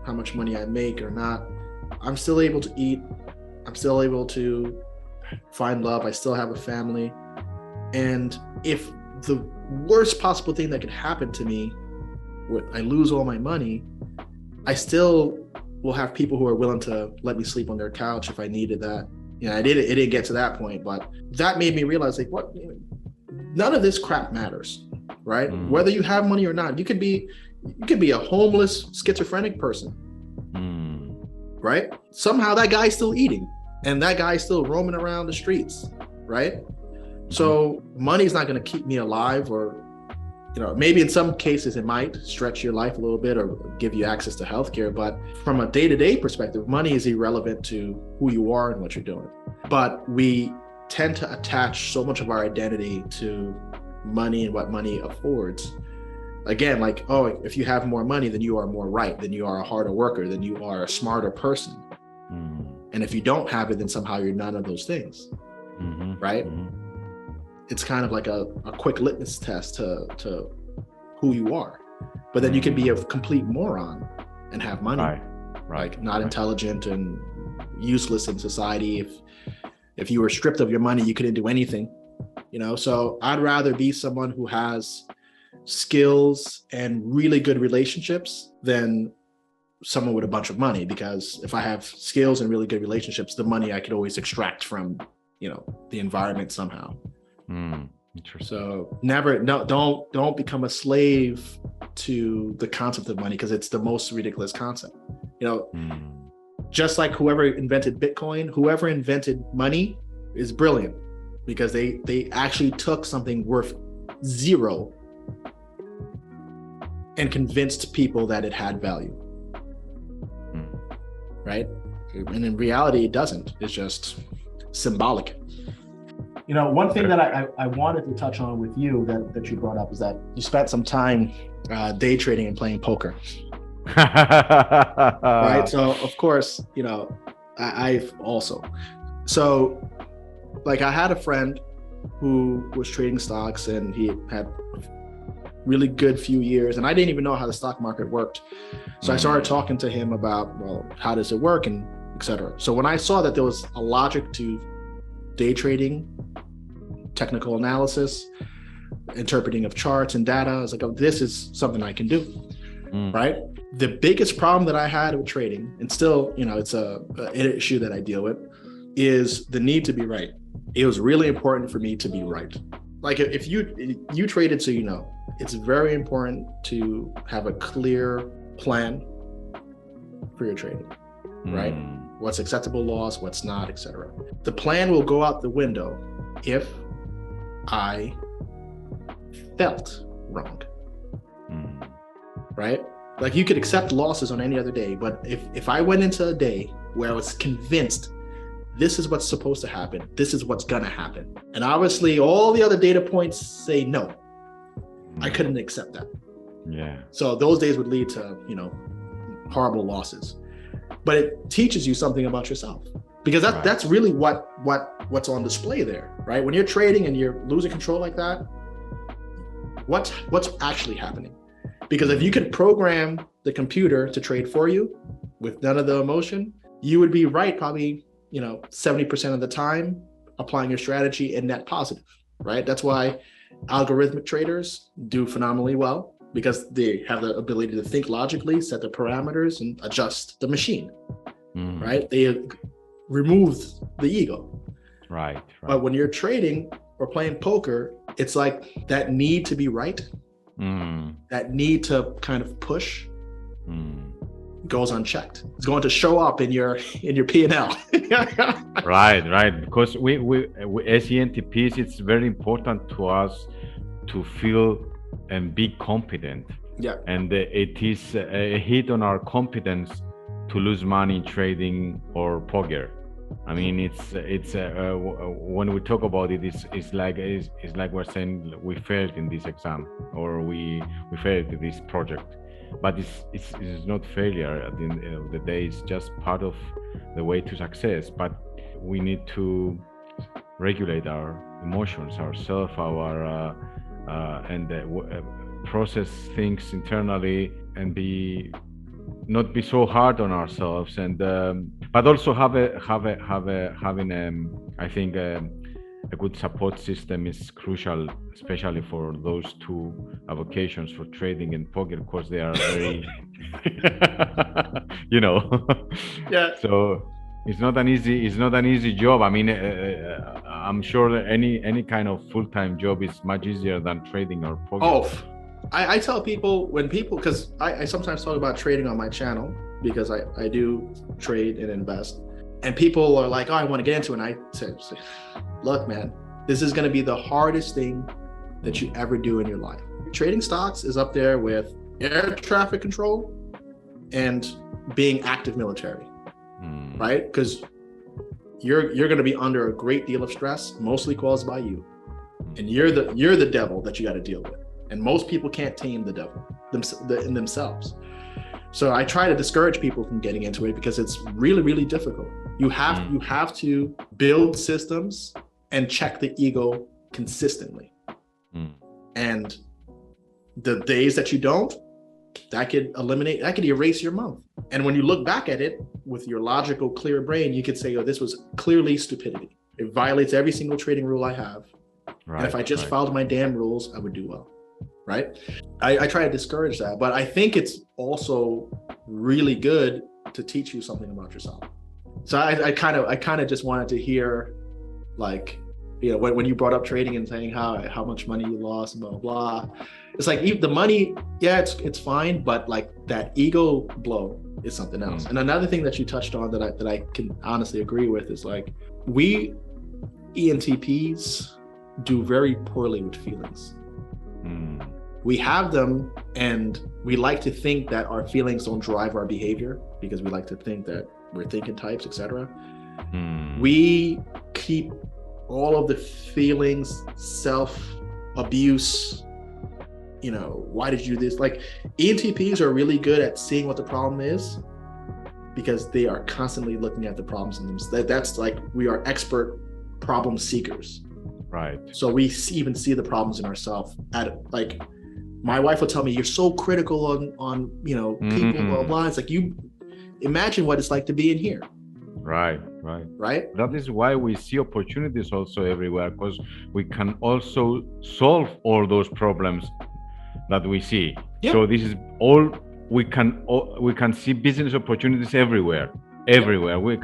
how much money I make or not. I'm still able to eat. I'm still able to find love. I still have a family. And if the worst possible thing that could happen to me, I lose all my money, I still will have people who are willing to let me sleep on their couch if I needed that. It didn't get to that point, but that made me realize like none of this crap matters, right? Whether you have money or not, you could be a homeless schizophrenic person, right? Somehow that guy's still eating and that guy's still roaming around the streets, right? So money's not going to keep me alive, or maybe in some cases it might stretch your life a little bit or give you access to healthcare, but from a day-to-day perspective, money is irrelevant to who you are and what you're doing. But we tend to attach so much of our identity to money and what money affords. Again, like, oh, if you have more money, then you are more right, then you are a harder worker, then you are a smarter person. And if you don't have it, then somehow you're none of those things, right? It's kind of like a quick litmus test to who you are. But then you can be a complete moron and have money, like not intelligent and useless in society. If you were stripped of your money, you couldn't do anything, So I'd rather be someone who has skills and really good relationships than someone with a bunch of money, because if I have skills and really good relationships, the money I could always extract from, the environment somehow. So don't become a slave to the concept of money, because it's the most ridiculous concept. Just like whoever invented Bitcoin, whoever invented money is brilliant, because they actually took something worth zero and convinced people that it had value, right? And in reality, it doesn't. It's just symbolic. One thing that I wanted to touch on with you that you brought up is that you spent some time day trading and playing poker. Right? So of course, I've also. So like I had a friend who was trading stocks and he had really good few years, and I didn't even know how the stock market worked. So I started talking to him about, well, how does it work and etc. So when I saw that there was a logic to day trading, technical analysis, interpreting of charts and data, I was like, oh, this is something I can do, right? The biggest problem that I had with trading, and still, it's an issue that I deal with, is the need to be right. It was really important for me to be right. Like if you traded, so it's very important to have a clear plan for your trading, right? What's acceptable loss, what's not, etc. The plan will go out the window if I felt wrong, right? Like you could accept losses on any other day, but if I went into a day where I was convinced this is what's supposed to happen, this is what's gonna happen, and obviously all the other data points say no, I couldn't accept that.
Yeah.
So those days would lead to, horrible losses. But it teaches you something about yourself, because that's really what's on display there. right? When you're trading and you're losing control like that, what's actually happening? Because if you could program the computer to trade for you with none of the emotion, you would be right probably, 70% of the time applying your strategy in net positive, right? That's why algorithmic traders do phenomenally well, because they have the ability to think logically, set the parameters, and adjust the machine, right? They remove the ego.
Right.
But when you're trading or playing poker, it's like that need to be right, that need to kind of push goes unchecked. It's going to show up in your P&L.
Right. Because we as ENTPs, it's very important to us to feel and be confident.
Yeah.
And it is a hit on our confidence to lose money in trading or poker. I mean, it's when we talk about it, it's like we're saying we failed in this exam, or we failed in this project. But it's not failure. At the end of the day, it's just part of the way to success. But we need to regulate our emotions, ourselves, and process things internally, and not be so hard on ourselves, and but also having I think a good support system is crucial, especially for those two avocations, for trading and poker, because they are very
Yeah.
So it's not an easy job. I mean, I'm sure that any kind of full-time job is much easier than trading or poker.
I tell people, because I sometimes talk about trading on my channel, because I do trade and invest, and people are like, oh, I want to get into it. And I say, look, man, this is going to be the hardest thing that you ever do in your life. Trading stocks is up there with air traffic control and being active military, right? Because you're going to be under a great deal of stress, mostly caused by you, and you're the devil that you got to deal with. And most people can't tame the devil in themselves. So I try to discourage people from getting into it, because it's really, really difficult. You have to build systems and check the ego consistently. And the days that you don't, that could erase your month. And when you look back at it with your logical, clear brain, you could say, oh, this was clearly stupidity. It violates every single trading rule I have. Right, and if I just followed my damn rules, I would do well. Right? I try to discourage that, but I think it's also really good to teach you something about yourself. So I kind of just wanted to hear, like, when you brought up trading and saying how much money you lost, blah blah. It's like the money, yeah, it's fine, but like that ego blow is something else. And another thing that you touched on that I can honestly agree with is, like, we ENTPs do very poorly with feelings. We have them, and we like to think that our feelings don't drive our behavior, because we like to think that we're thinking types, etc. We keep all of the feelings, self-abuse, why did you do this? Like, ENTPs are really good at seeing what the problem is, because they are constantly looking at the problems in them. That's like, we are expert problem seekers.
Right.
So we even see the problems in ourselves. Like, my wife will tell me, you're so critical on people, blah blah. It's like, you imagine what it's like to be in here. Right.
That is why we see opportunities also everywhere, because we can also solve all those problems that we see. Yeah. So this is all we can see business opportunities everywhere. Yeah. We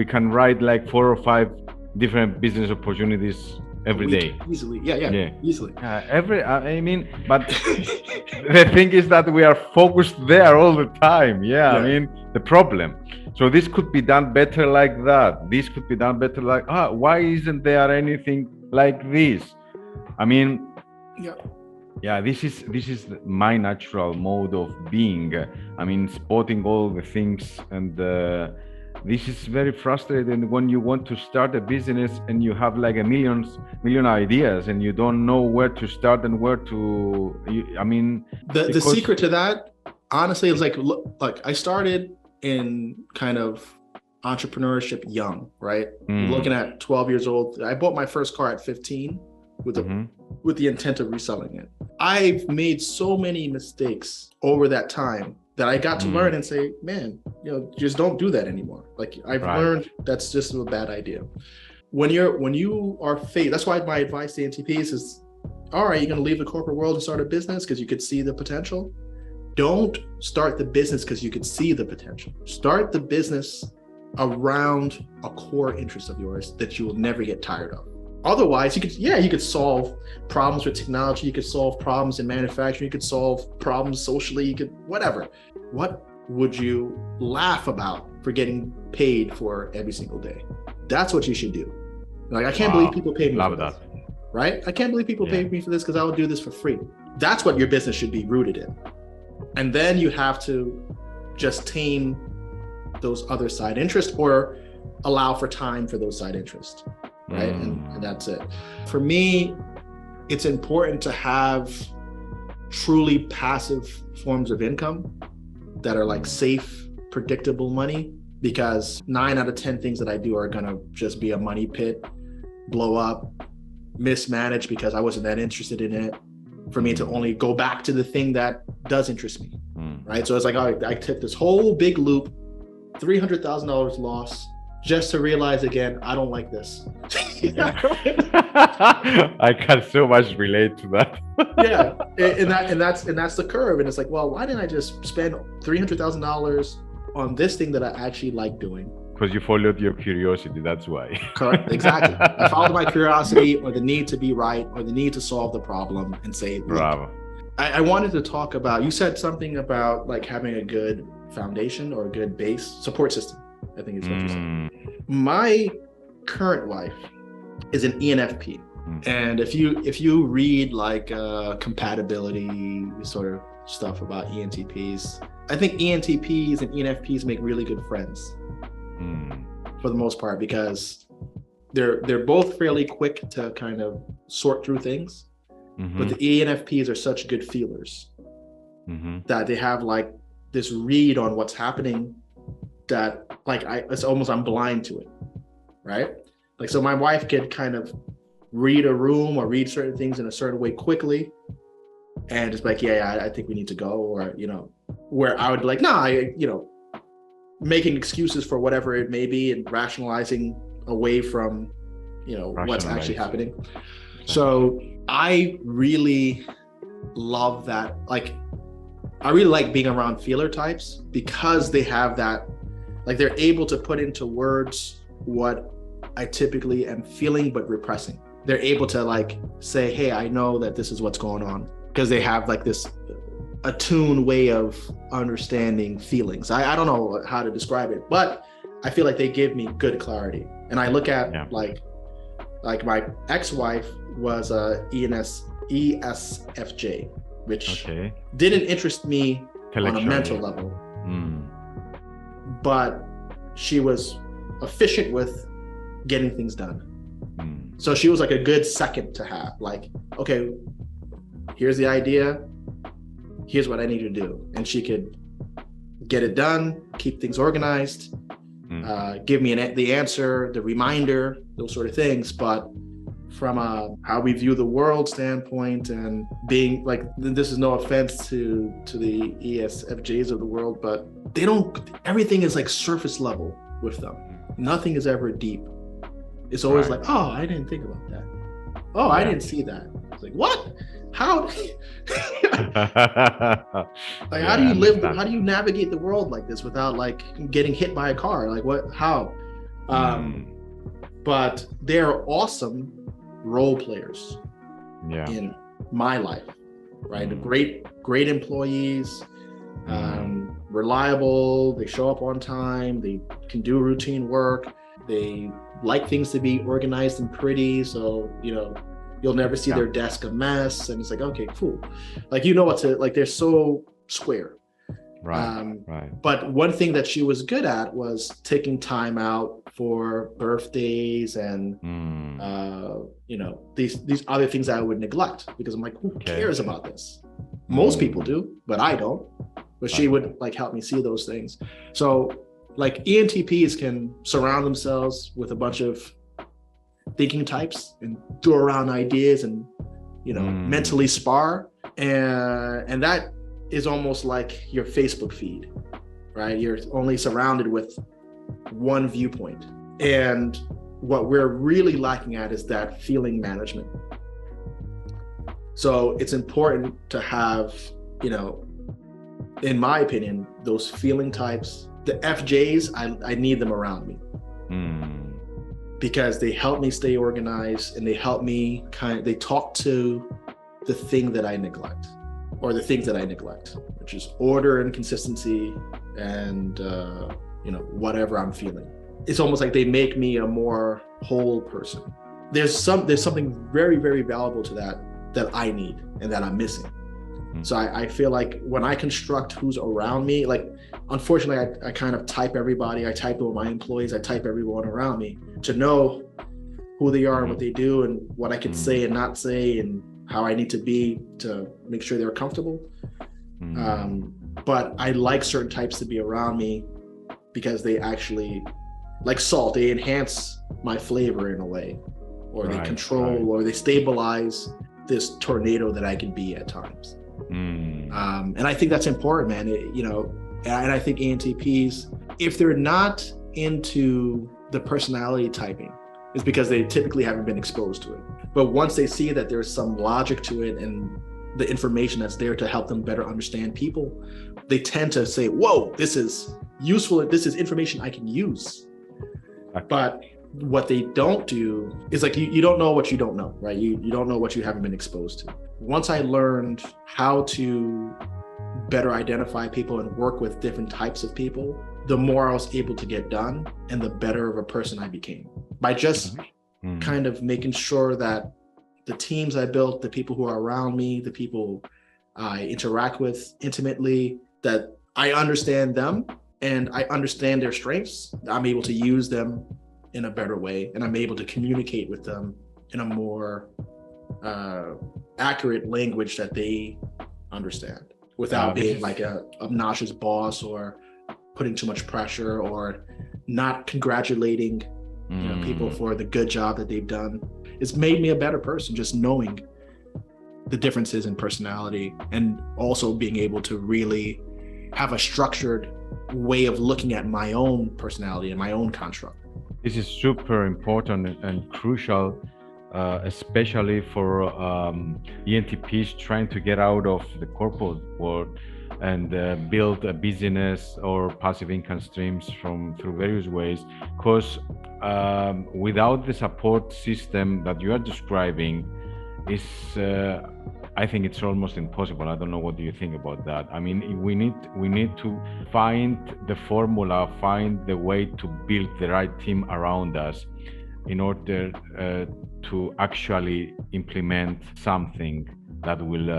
can write like 4 or 5 different business opportunities every day.
Easily. Yeah. Easily.
I mean, but the thing is that we are focused there all the time. Yeah. I mean, the problem. So this could be done better like that. This could be done better like, why isn't there anything like this? I mean, yeah, this is my natural mode of being. I mean, spotting all the things, and this is very frustrating when you want to start a business and you have like a million ideas and you don't know where to start and where to.
The secret to that, honestly, is like, look, I started in kind of entrepreneurship young, right?
Mm.
Looking at 12 years old. I bought my first car at 15 with the intent of reselling it. I've made so many mistakes over that time that I got to learn and say, man, just don't do that anymore. Like I've learned that's just a bad idea. When you are faced, that's why my advice to ENTPs is, all right, you're going to leave the corporate world and start a business because you could see the potential. Don't start the business because you could see the potential. Start the business around a core interest of yours that you will never get tired of. Otherwise, you could solve problems with technology, you could solve problems in manufacturing, you could solve problems socially, you could whatever. What would you laugh about for getting paid for every single day? That's what you should do. Like, I can't believe people pay me for this, right? I can't believe people pay me for this because I would do this for free. That's what your business should be rooted in. And then you have to just tame those other side interests or allow for time for those side interests, right? And that's it. For me, it's important to have truly passive forms of income that are like safe, predictable money, because 9 out of 10 things that I do are gonna just be a money pit, blow up, mismanaged because I wasn't that interested in it, for me to only go back to the thing that does interest me, right? So it's like, I took this whole big loop, $300,000 loss, just to realize again, I don't like this.
I can so much relate to that.
and that's the curve. And it's like, well, why didn't I just spend $300,000 on this thing that I actually like doing?
Because you followed your curiosity, that's why.
Correct, exactly. I followed my curiosity or the need to be right or the need to solve the problem and say,
bravo.
I wanted to talk about, you said something about like having a good foundation or a good base support system, I think is what you said. My current wife is an ENFP. And if you read like compatibility sort of stuff about ENTPs, I think ENTPs and ENFPs make really good friends for the most part, because they're both fairly quick to kind of sort through things, but the ENFPs are such good feelers that they have like this read on what's happening that like it's almost I'm blind to it, right? Like, so my wife could kind of read a room or read certain things in a certain way quickly and just like, I think we need to go, or where I would be like, making excuses for whatever it may be and rationalizing away from what's actually happening. So I really love that. Like, I really like being around feeler types because they have that, like, they're able to put into words what I typically am feeling but repressing. They're able to like say, hey, I know that this is what's going on, because they have like this attuned way of understanding feelings. I don't know how to describe it, but I feel like they give me good clarity. And I look at like my ex-wife was a ESFJ, which didn't interest me on a mental level, but she was efficient with getting things done. So she was like a good second to have, like, okay, here's the idea, here's what I need to do. And she could get it done, keep things organized, give me the answer, the reminder, those sort of things. But from a how we view the world standpoint, and being like, this is no offense to the ESFJs of the world, but everything is like surface level with them. Nothing is ever deep. It's always like, oh, I didn't think about that. Oh, I didn't see that. It's like, what? How? Like, how do you live? How do you navigate the world like this without like getting hit by a car? Like, what? How? But they're awesome role players in my life, right? Great employees, reliable. They show up on time. They can do routine work. They like things to be organized and pretty, so you'll never see their desk a mess. And it's like, okay, cool. Like, what to like. They're so square. Right. But one thing that she was good at was taking time out for birthdays and these other things that I would neglect, because I'm like, who cares about this? Most people do, but I don't. But she would like help me see those things. So Like ENTPs can surround themselves with a bunch of thinking types and throw around ideas and, mentally spar. And that is almost like your Facebook feed, right? You're only surrounded with one viewpoint. And what we're really lacking at is that feeling management. So it's important to have, in my opinion, those feeling types, the FJs, I need them around me. Because they help me stay organized and they help me they talk to the thing that I neglect, or the things that I neglect, which is order and consistency and, whatever I'm feeling. It's almost like they make me a more whole person. There's something very, very valuable to that I need and that I'm missing. So I feel like when I construct who's around me, like, unfortunately, I kind of type everybody. I type all my employees. I type everyone around me to know who they are and what they do and what I can say and not say and how I need to be to make sure they're comfortable. But I like certain types to be around me because they actually, like salt, they enhance my flavor in a way, or they control or they stabilize this tornado that I can be at times. And I think that's important, man. And I think ENTPs, if they're not into the personality typing, it's because they typically haven't been exposed to it. But once they see that there's some logic to it and the information that's there to help them better understand people, they tend to say, whoa, this is useful. This is information I can use. But what they don't do is, like, you don't know what you don't know, right? You don't know what you haven't been exposed to. Once I learned how to better identify people and work with different types of people, the more I was able to get done and the better of a person I became. By just kind of making sure that the teams I built, the people who are around me, the people I interact with intimately, that I understand them and I understand their strengths, I'm able to use them in a better way, and I'm able to communicate with them in a more accurate language that they understand, without being like a obnoxious boss or putting too much pressure or not congratulating people for the good job that they've done. It's made me a better person, just knowing the differences in personality and also being able to really have a structured way of looking at my own personality and my own construct.
This is super important and crucial, especially for ENTPs trying to get out of the corporate world and build a business or passive income streams through various ways. Because without the support system that you are describing, I think it's almost impossible. I don't know, what do you think about that? I mean, we need to find the formula, find the way to build the right team around us in order to actually implement something that will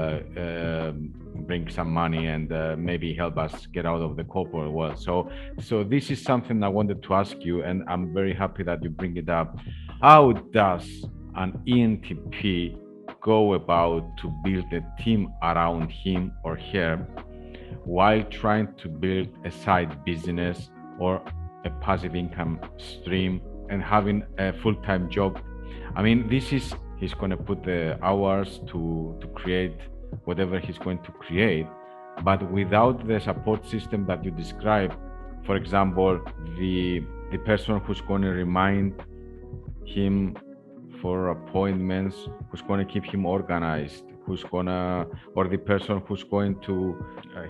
bring some money and maybe help us get out of the corporate world. So this is something I wanted to ask you, and I'm very happy that you bring it up. How does an ENTP go about to build a team around him or her while trying to build a side business or a passive income stream and having a full-time job? I mean, he's going to put the hours to create whatever he's going to create, but without the support system that you described, for example, the person who's going to remind him for appointments, who's going to keep him organized, or the person who's going to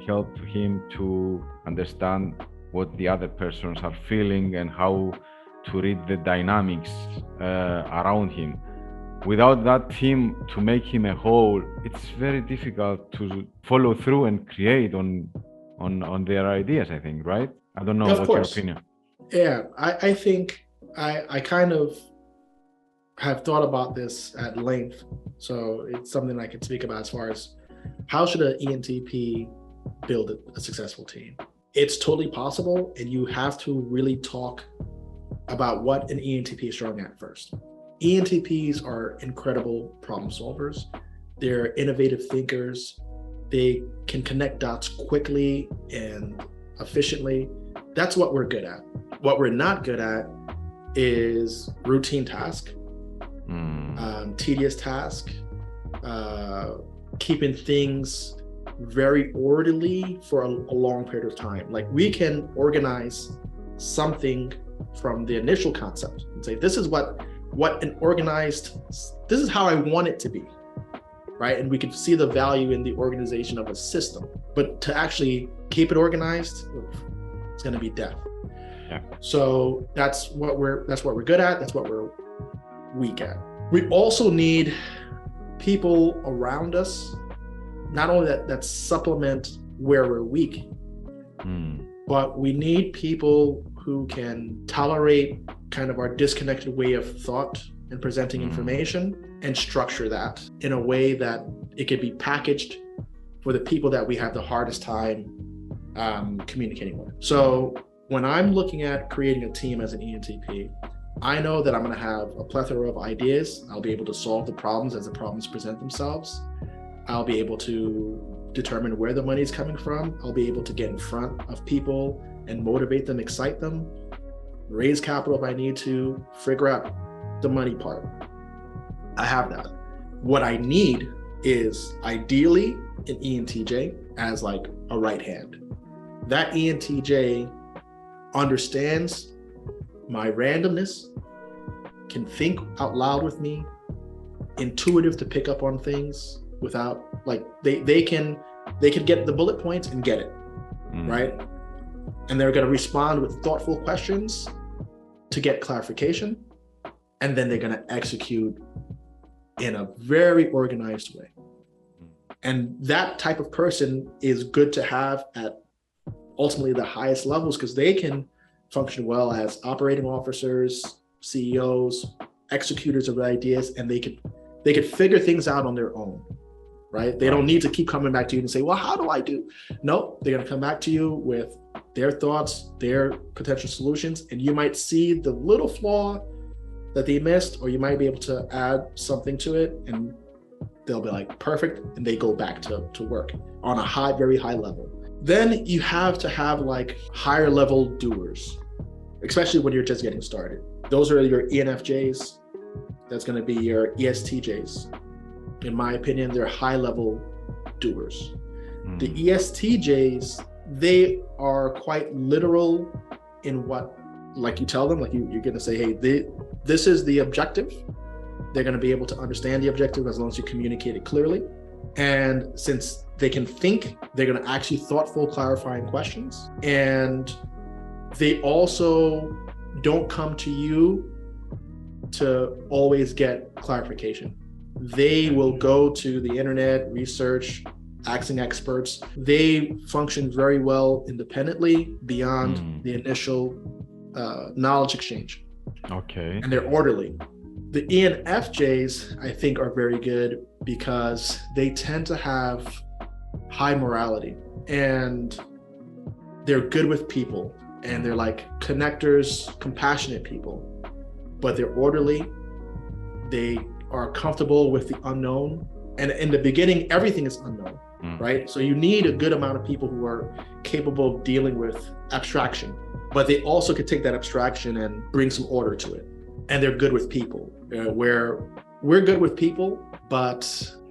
help him to understand what the other persons are feeling and how to read the dynamics around him. Without that team to make him a whole, it's very difficult to follow through and create on their ideas, I think, right? I don't know, what's your opinion?
Yeah, I think I kind of have thought about this at length. So it's something I can speak about as far as how should an ENTP build a successful team. It's totally possible, and you have to really talk about what an ENTP is strong at first. ENTPs are incredible problem solvers. They're innovative thinkers. They can connect dots quickly and efficiently. That's what we're good at. What we're not good at is routine task, tedious task, keeping things very orderly for a long period of time. Like, we can organize something from the initial concept and say, this is what an organized, this is how I want it to be, right? And we can see the value in the organization of a system, but to actually keep it organized, it's going to be death.
Yeah.
So that's what we're good at. That's what we're weak at. We also need people around us, not only that supplement where we're weak, but we need people who can tolerate kind of our disconnected way of thought and presenting information, and structure that in a way that it could be packaged for the people that we have the hardest time communicating with. So when I'm looking at creating a team as an ENTP, I know that I'm going to have a plethora of ideas. I'll be able to solve the problems as the problems present themselves. I'll be able to determine where the money is coming from. I'll be able to get in front of people and motivate them, excite them, raise capital if I need to, figure out the money part. I have that. What I need is ideally an ENTJ as like a right hand. That ENTJ understands my randomness, can think out loud with me, intuitive to pick up on things without, like, they can get the bullet points and get it, right? And they're going to respond with thoughtful questions to get clarification, and then they're going to execute in a very organized way. And that type of person is good to have at ultimately the highest levels, because they can function well as operating officers, CEOs, executors of ideas, and they could figure things out on their own, right? They don't need to keep coming back to you and say, well, how do I do? No, they're going to come back to you with their thoughts, their potential solutions, and you might see the little flaw that they missed, or you might be able to add something to it, and they'll be like, perfect, and they go back to work on a very high level. Then you have to have like higher level doers, especially when you're just getting started. Those are your ENFJs. That's going to be your ESTJs. In my opinion, they're high level doers. The ESTJs, they are quite literal in what, like, you tell them, like you're going to say, hey, this is the objective. They're going to be able to understand the objective as long as you communicate it clearly. And since they can think, they're going to ask you thoughtful, clarifying questions. And they also don't come to you to always get clarification. They will go to the internet, research, asking experts. They function very well independently beyond the initial knowledge exchange.
Okay.
And they're orderly. The ENFJs, I think, are very good because they tend to have high morality, and they're good with people, and they're like connectors, compassionate people, but they're orderly. They are comfortable with the unknown. And in the beginning, everything is unknown, right? So you need a good amount of people who are capable of dealing with abstraction, but they also could take that abstraction and bring some order to it. And they're good with people, where we're good with people, but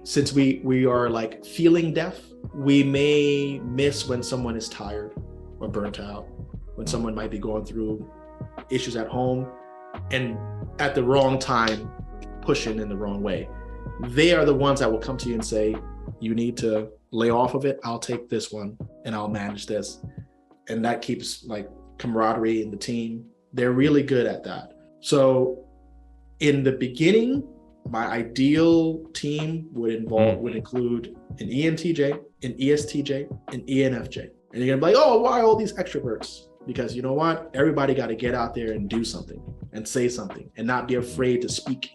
since we are like feeling deaf, we may miss when someone is tired or burnt out, when someone might be going through issues at home and at the wrong time, pushing in the wrong way. They are the ones that will come to you and say, you need to lay off of it. I'll take this one and I'll manage this. And that keeps like camaraderie in the team. They're really good at that. So in the beginning, my ideal team would include an ENTJ, an ESTJ, an ENFJ. And you're gonna be like, oh, why all these extroverts? Because you know what? Everybody got to get out there and do something and say something and not be afraid to speak,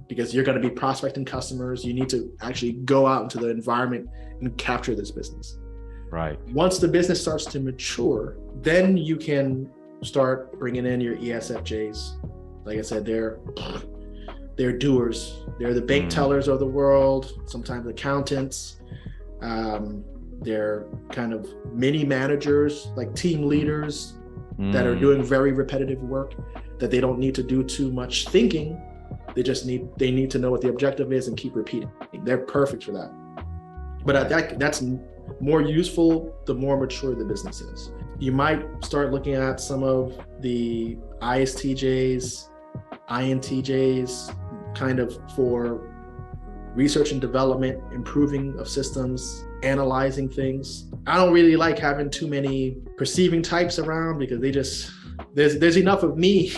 because you're going to be prospecting customers. You need to actually go out into the environment and capture this business. Right. Once the business starts to mature, then you can start bringing in your ESFJs. Like I said, they're doers. They're the bank tellers of the world, sometimes accountants. They're kind of mini managers, like team leaders. that are doing very repetitive work, that they don't need to do too much thinking. They need to know what the objective is and keep repeating. They're perfect for that. But that's more useful the more mature the business is. You might start looking at some of the ISTJs, INTJs, kind of for research and development, improving of systems, analyzing things. I don't really like having too many perceiving types around because there's enough of me.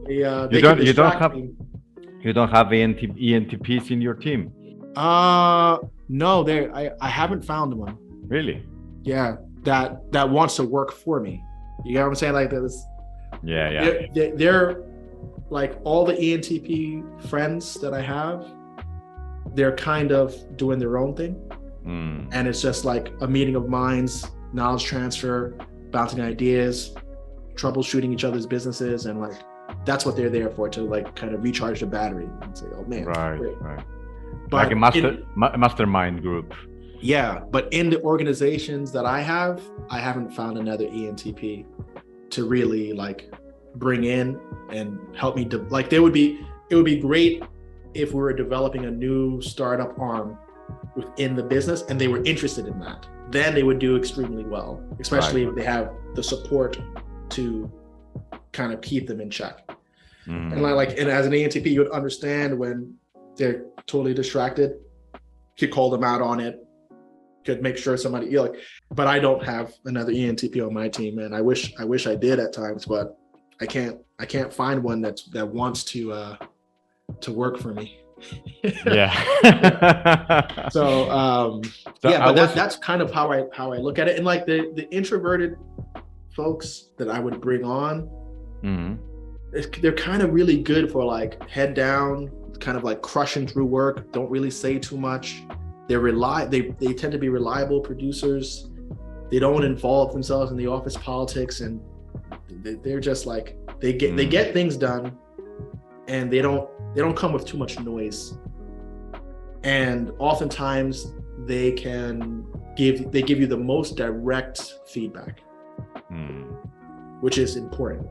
You don't
have ENTPs in your team?
No, I haven't found one.
Really?
Yeah, that wants to work for me. You get what I'm saying? Like this.
Yeah.
They're like all the ENTP friends that I have, they're kind of doing their own thing. And it's just like a meeting of minds, knowledge transfer, bouncing ideas, troubleshooting each other's businesses, and like that's what they're there for, to like kind of recharge the battery and say, oh man,
right.
But
like a mastermind group.
Yeah, but in the organizations that I haven't found another ENTP to really like bring in and help me like it would be great if we were developing a new startup arm within the business and they were interested in that. Then they would do extremely well, especially if they have the support to kind of keep them in check. And as an ENTP, you would understand when they're totally distracted, could call them out on it, could make sure somebody, but I don't have another ENTP on my team, and I wish I did at times, but I can't find one that wants to work for me.
Yeah.
So that's kind of how I look at it. And like the introverted folks that I would bring on, they're kind of really good for like head down, kind of like crushing through work, don't really say too much. They tend to be reliable producers. They don't involve themselves in the office politics, and they're just like they get things done, and they don't come with too much noise. And oftentimes they give you the most direct feedback, which is important.